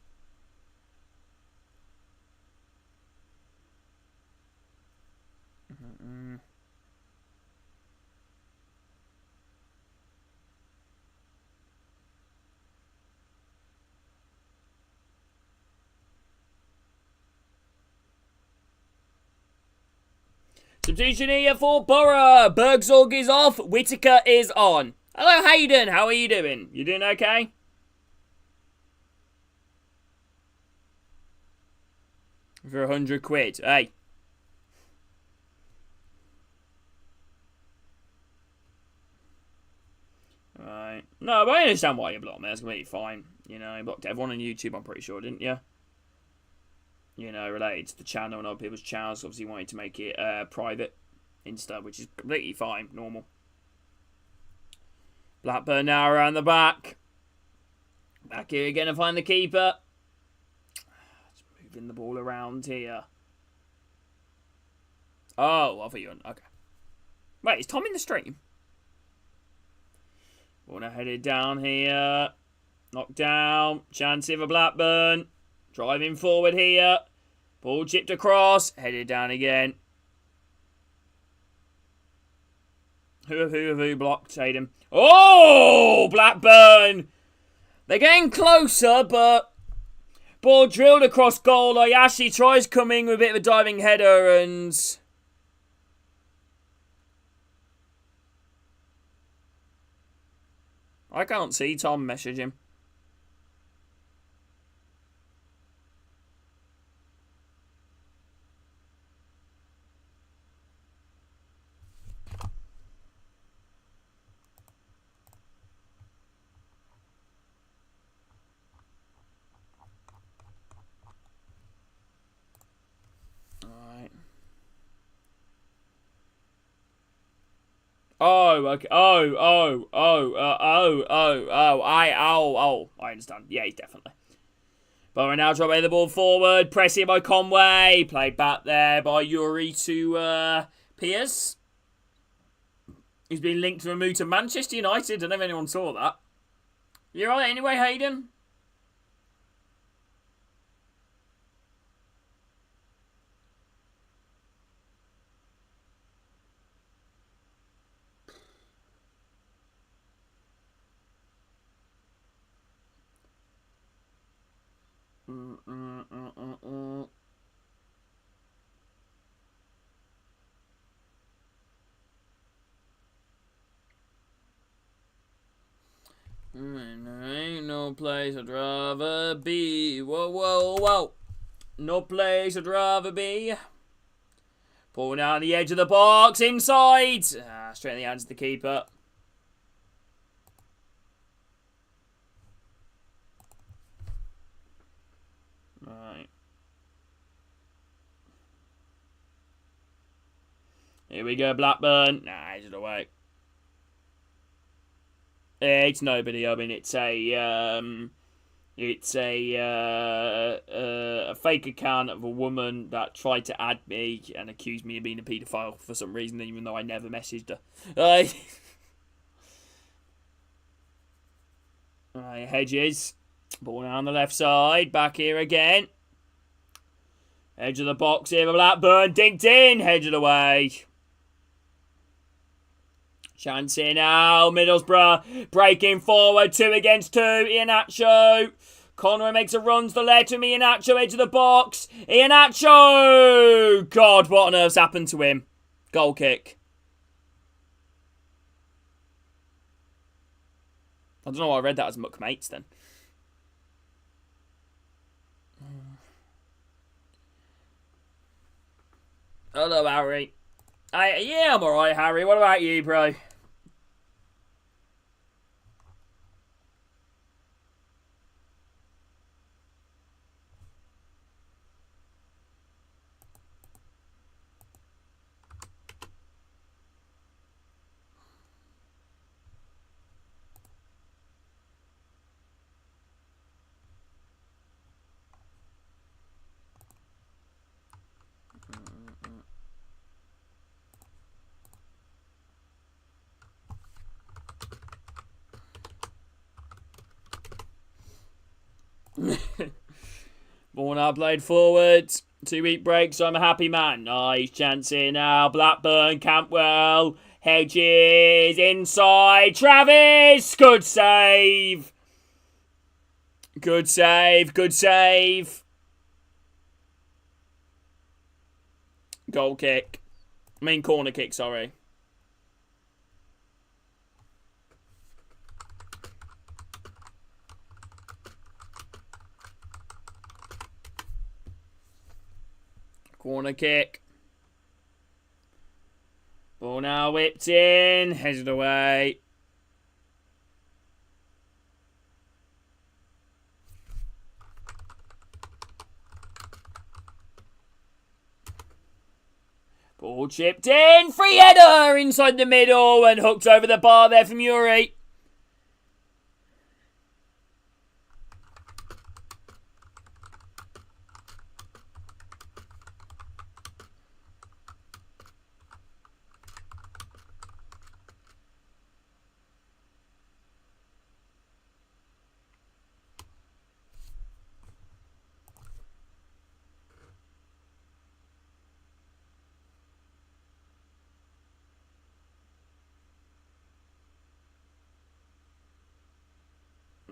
Substitution here for Borough. Bergzorg is off. Whittaker is on. Hello, Hayden. How are you doing? You doing okay? For 100 quid. Hey. Right. No, but I understand why you blocked me. That's completely fine. You know, you blocked everyone on YouTube, I'm pretty sure, didn't you? You know, related to the channel and other people's channels. Obviously, wanted to make it private instead, which is completely fine, normal. Blackburn now around the back. Back here again to find the keeper. Just moving the ball around here. Oh, I thought you were... Okay. Wait, is Tom in the stream? Ball now headed down here. Knocked down. Chance here for Blackburn. Driving forward here. Ball chipped across. Headed down again. Who blocked Hayden? Oh! Blackburn! They're getting closer, but... Ball drilled across goal. Ayashi tries coming with a bit of a diving header and... I can't see Tom message him. Oh, okay. I understand. Yeah, definitely. But we're now dropping the ball forward. Pressing by Conway. Played back there by Yuri to Piers. He's been linked to a move to Manchester United. I don't know if anyone saw that. You alright anyway, Hayden? Ain't no place I'd rather be. Whoa, whoa, whoa. No place I'd rather be. Pulling out the edge of the box. Inside. Straight in the hands of the keeper. Right. Here we go, Blackburn. Nah, he's away. It's nobody. I mean, it's a fake account of a woman that tried to add me and accused me of being a paedophile for some reason, even though I never messaged her. Right, Hedges. Ball down the left side. Back here again. Edge of the box here for Blackburn. Dinked in. Headed away. Chance here now. Middlesbrough breaking forward. 2 against 2. Iheanacho. Conway makes a run to the left to Iheanacho. Edge of the box. Iheanacho! God, what on earth's happened to him? Goal kick. I don't know why I read that as McMates then. Hello, Harry. Yeah, I'm alright, Harry. What about you, bro? Ball now played forward. 2-week break, so I'm a happy man. Nice chance here now. Blackburn, Campbell, Hedges, inside. Travis! Good save. Good save. Good save. Goal kick. I mean, corner kick, sorry. Corner kick. Ball now whipped in. Headed away. Ball chipped in. Free header inside the middle and hooked over the bar there from Yuri.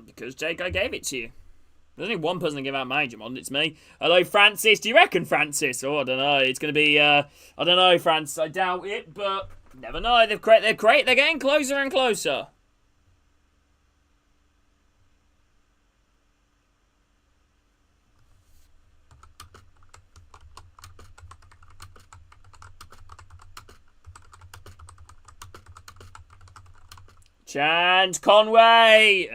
Because, Jake, I gave it to you. There's only one person that gave out my Digimon, it's me. Hello, Francis. Do you reckon, Francis? Oh, I don't know. It's going to be, I don't know, Francis. I doubt it, but never know. They're great. They're getting closer and closer. Chance, Conway.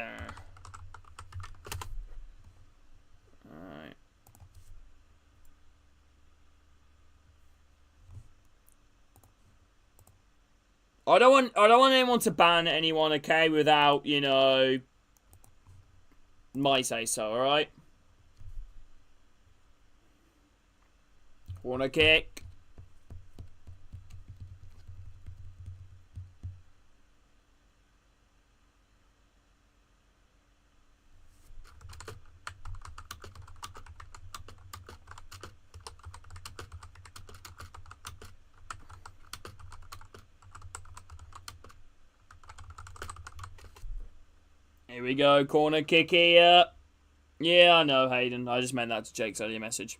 I don't want anyone to ban anyone, okay, without, you know, my say so, alright? Corner kick. Here we go, corner kick here. Yeah, I know, Hayden. I just meant that to Jake's earlier message.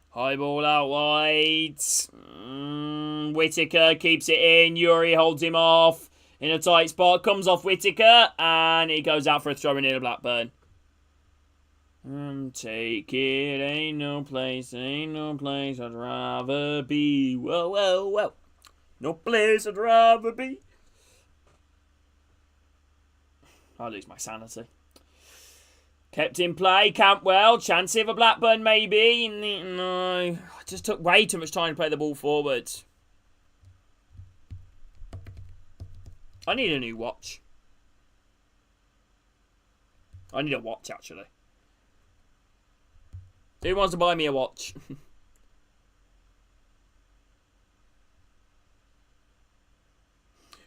High ball out wide. Whittaker keeps it in. Yuri holds him off in a tight spot. Comes off Whittaker, and he goes out for a throw in near Blackburn. Take it, ain't no place I'd rather be. Whoa. No place I'd rather be. I lose my sanity. Kept in play, Campbell. Chance here for Blackburn, maybe. No. I just took way too much time to play the ball forwards. I need a new watch. I need a watch, actually. Who wants to buy me a watch?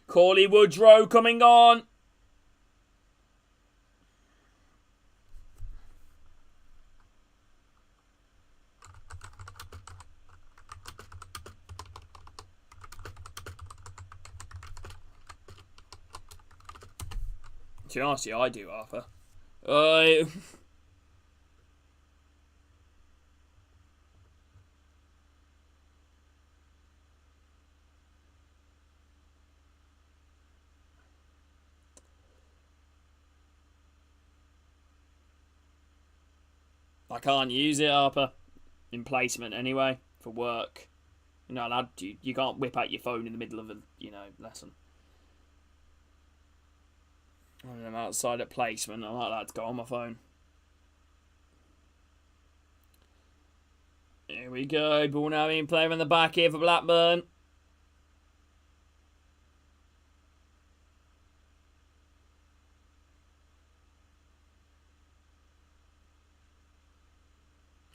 Corley Woodrow coming on. To be honest, I do, Arthur. I can't use it, Harper. In placement, anyway, for work. You know, lad, you can't whip out your phone in the middle of a, lesson. When I'm outside at placement, I'm not allowed to go on my phone. Here we go. Ball now being played in the back here for Blackburn.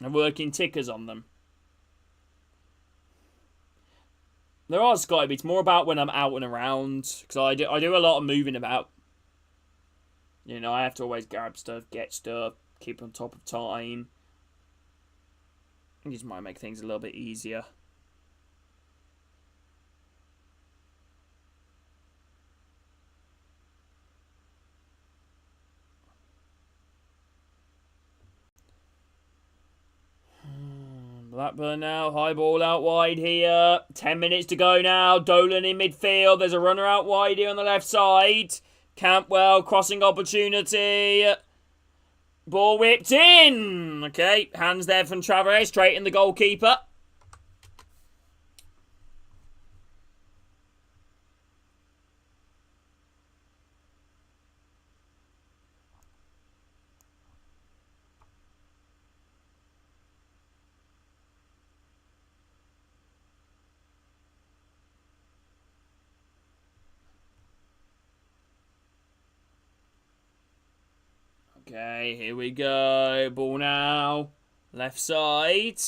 I'm working tickers on them. There are Sky Beats. More about when I'm out and around. Because I do a lot of moving about. You know, I have to always grab stuff, get stuff, keep on top of time. I think this might make things a little bit easier. Blackburn now. High ball out wide here. 10 minutes to go now. Dolan in midfield. There's a runner out wide here on the left side. Campbell, crossing opportunity. Ball whipped in. Okay, hands there from Traveres. Straight in the goalkeeper. Okay, here we go. Ball now. Left side.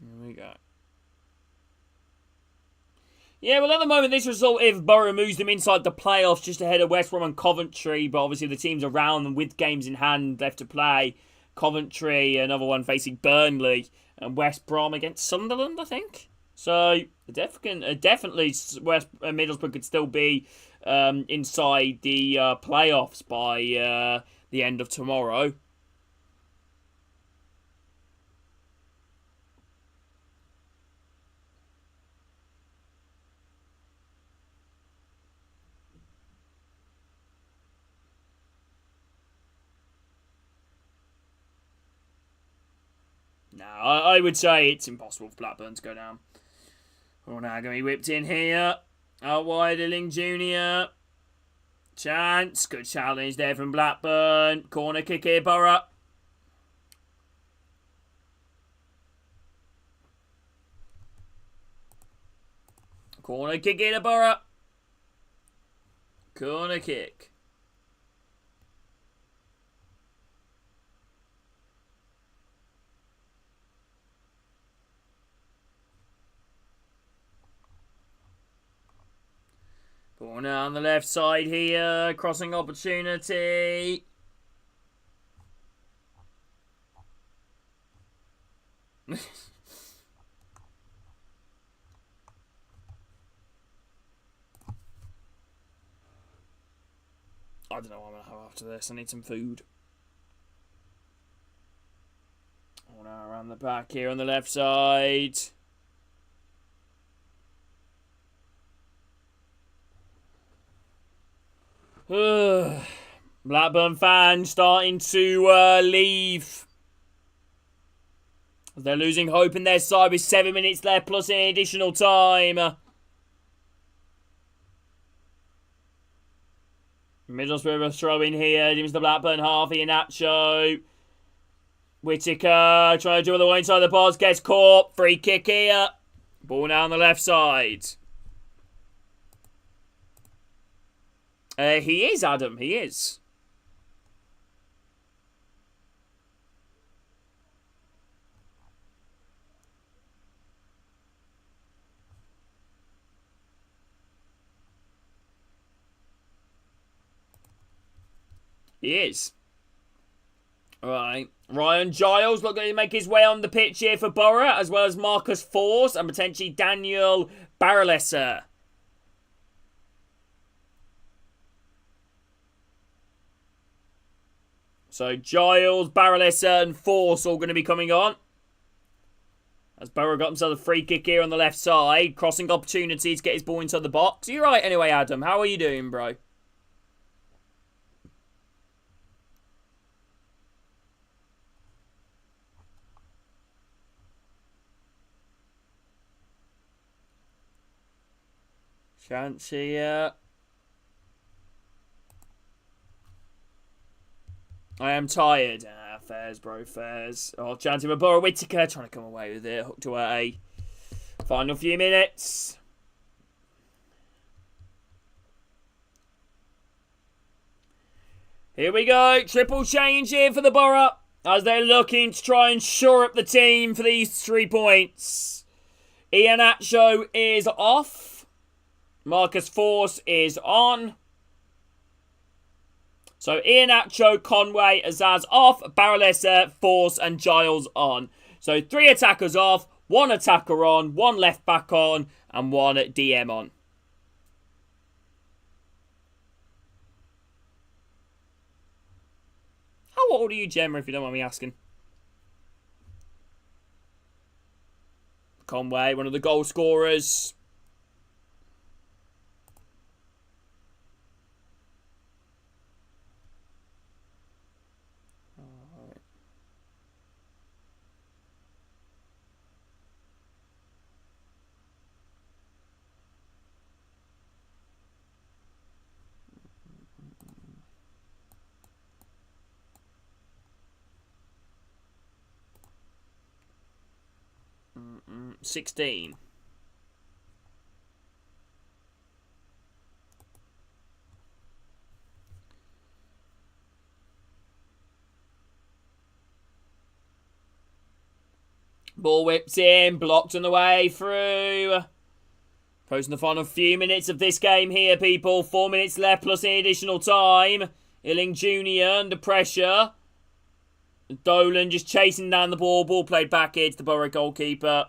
Here we go. Yeah, well, at the moment, this result, if Borough moves them inside the playoffs just ahead of West Brom and Coventry, but obviously the teams around them with games in hand left to play. Coventry, another one facing Burnley, and West Brom against Sunderland, I think. So, definitely Middlesbrough could still be inside the playoffs by the end of tomorrow. No, I would say it's impossible for Blackburn to go down. Oh, now going to be whipped in here. Out wide, Illing Jr. Chance. Good challenge there from Blackburn. Corner kick here, Borough. Corner kick here to Borough. Corner kick. Ball now on the left side here. Crossing opportunity. I don't know what I'm going to have after this. I need some food. Oh, now around the back here on the left side. Blackburn fans starting to leave. They're losing hope in their side with 7 minutes left plus an additional time. Middlesbrough throw in here. It was the Blackburn half here. Nacho. Whittaker trying to do the one inside the box. Gets caught. Free kick here. Ball now on the left side. He is, Adam. He is. He is. Alright. Ryan Giles looking to make his way on the pitch here for Borough, as well as Marcus Force and potentially Daniel Baralesa. So Giles, Baralesa and Force all going to be coming on. As Borough got himself a free kick here on the left side. Crossing opportunity to get his ball into the box. You're right anyway, Adam. How are you doing, bro? Chance here. I am tired. Fairs, bro, fairs. Oh, chance of a Borough. Whittaker trying to come away with it. Hooked away. Final few minutes. Here we go. Triple change here for the Borough as they're looking to try and shore up the team for these 3 points. Iheanacho is off. Marcus Force is on. So Iheanacho, Conway, Azaz off. Baralesa, Force and Giles on. So 3 attackers off, 1 attacker on, 1 left back on and 1 DM on. How old are you, Gemma, if you don't mind me asking? Conway, one of the goal scorers. Mm-mm. 16. Ball whipped in, blocked on the way through. Approaching the final few minutes of this game here, people. 4 minutes left plus the additional time. Illing Jr. under pressure. Dolan just chasing down the ball. Ball played back here to the Borough goalkeeper.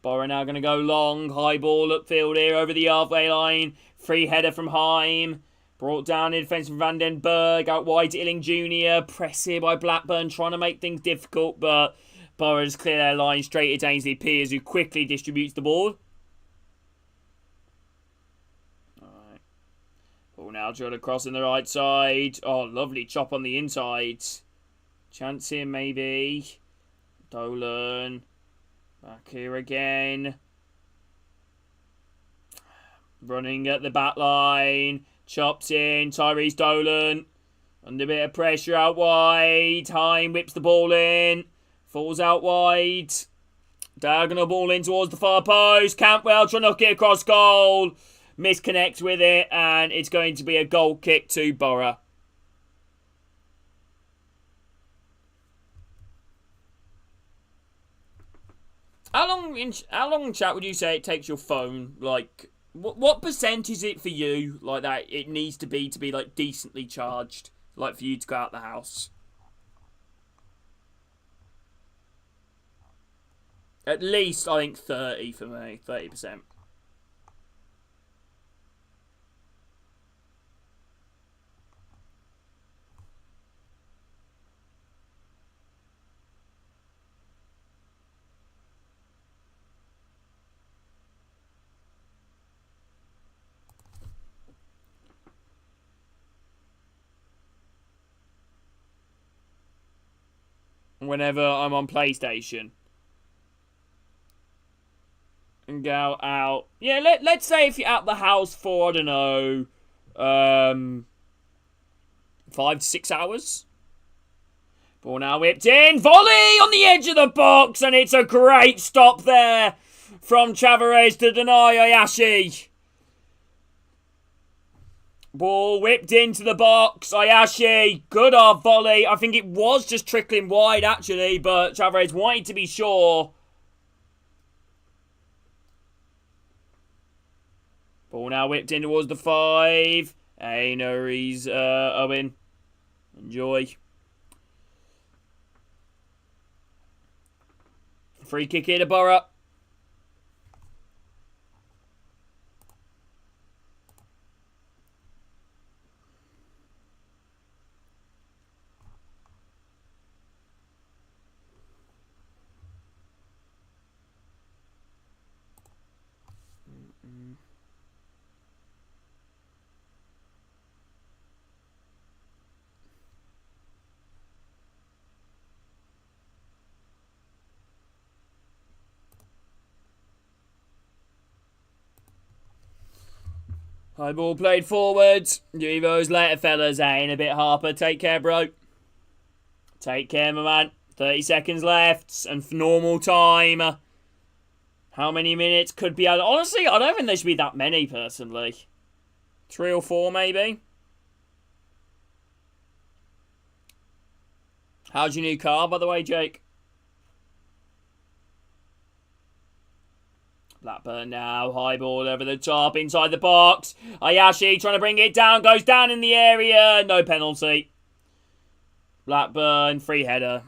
Borough now going to go long. High ball upfield here over the halfway line. Free header from Heim. Brought down in defence from Van den Berg. Out wide to Illing Jr. Press here by Blackburn. Trying to make things difficult. But Borough just clear their line straight at Ainsley Piers, who quickly distributes the ball. Alright. Ball now drilled across on the right side. Oh, lovely chop on the inside. Chance here maybe. Dolan. Back here again. Running at the back line. Chops in. Tyrese Dolan. Under a bit of pressure out wide. Heim whips the ball in. Falls out wide. Diagonal ball in towards the far post. Cantwell trying to knock it across goal. Misconnects with it. And it's going to be a goal kick to Borough. How long, chat, would you say it takes your phone? Like, what percent is it for you? Like that it needs to be like decently charged, like for you to go out the house. At least I think 30 for me, 30%. Whenever I'm on PlayStation. And go out. Yeah, let's say if you're out the house for, I don't know, 5 to 6 hours. Ball now whipped in. Volley on the edge of the box. And it's a great stop there from Chavarez to deny Ayashi. Ball whipped into the box. Ayashi, good off volley. I think it was just trickling wide, actually, but Chavarez wanted to be sure. Ball now whipped in towards the 5. Hey, no, he's Owen. Enjoy. Free kick here to Borough. High ball played forward. Do those later, fellas. Ain't a bit Harper. Take care, bro. Take care, my man. 30 seconds left. And normal time. How many minutes could be? Honestly, I don't think there should be that many, personally. 3 or 4, maybe. How's your new car, by the way, Jake? Blackburn now, high ball over the top, inside the box. Ayashi trying to bring it down, goes down in the area. No penalty. Blackburn, free header.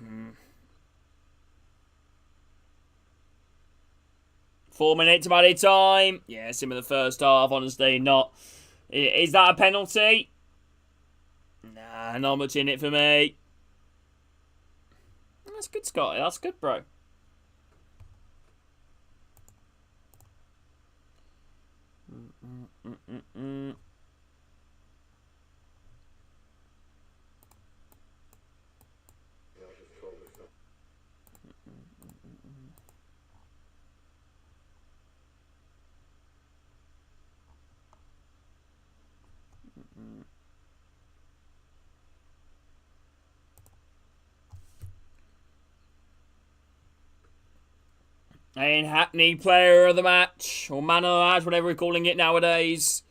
4 minutes about it time. Yeah, similar the first half, honestly, not. Is that a penalty? Nah, not much in it for me. That's good, Scotty. That's good, bro. And Hackney player of the match, or man of the match, whatever we're calling it nowadays.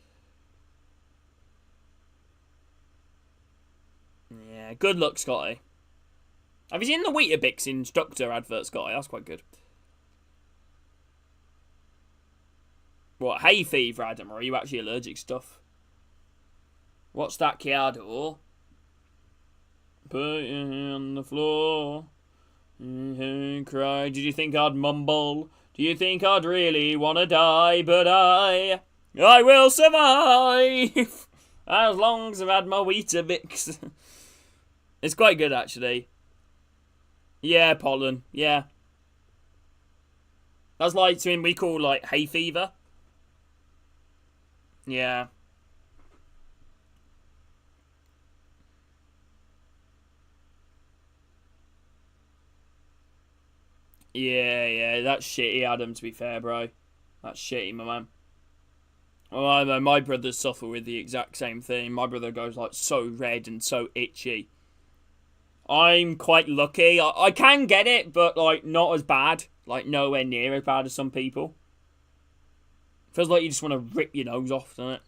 Yeah, good luck, Scotty. Have you seen the Weetabix instructor advert, Scotty? That's quite good. What, hay fever, Adam? Or are you actually allergic stuff? What's that, Kiado? Put your hand on the floor. Cry. Did you think I'd mumble? Do you think I'd really want to die? But I will survive as long as I've had my Weetabix. It's quite good, actually. Yeah, pollen. Yeah. That's like something we call like hay fever. Yeah. Yeah, that's shitty, Adam, to be fair, bro. That's shitty, my man. Well, I know my brothers suffer with the exact same thing. My brother goes, like, so red and so itchy. I'm quite lucky. I can get it, but, like, not as bad. Like, nowhere near as bad as some people. Feels like you just want to rip your nose off, doesn't it?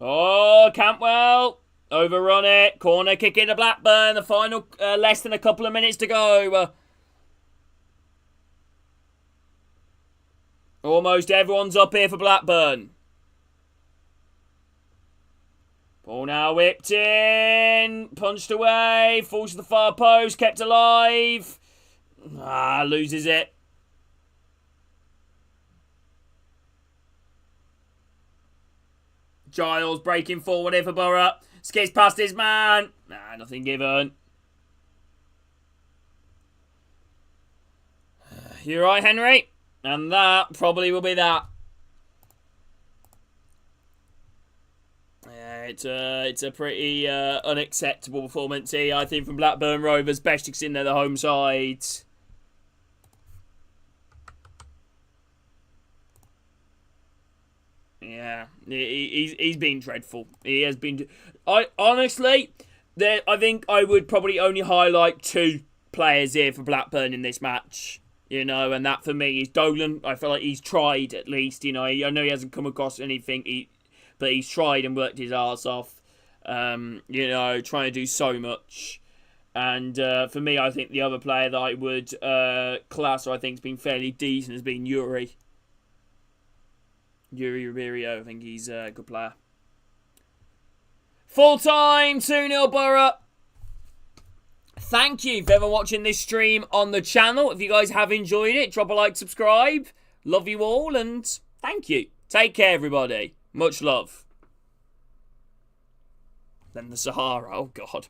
Oh, Campbell. Overrun it. Corner kick into Blackburn. The final less than a couple of minutes to go. Almost everyone's up here for Blackburn. Ball now whipped in. Punched away. Falls to the far post. Kept alive. Loses it. Giles breaking forward here for Borough. Skids past his man. Nothing given. You're right, Henry. And that probably will be that. Yeah, it's a pretty unacceptable performance here, I think, from Blackburn Rovers. Bestic's in there, the home side. Yeah, he's been dreadful. He has been. I think I would probably only highlight 2 players here for Blackburn in this match. You know, and that for me is Dolan. I feel like he's tried at least. You know, I know he hasn't come across anything, but he's tried and worked his arse off. You know, trying to do so much. And for me, I think the other player that I would class, or I think has been fairly decent, has been Yuri. Yuri Ribeiro, I think he's a good player. Full time, 2-0 Borough. Thank you for ever watching this stream on the channel. If you guys have enjoyed it, drop a like, subscribe. Love you all, and thank you. Take care, everybody. Much love. Then the Sahara, oh God.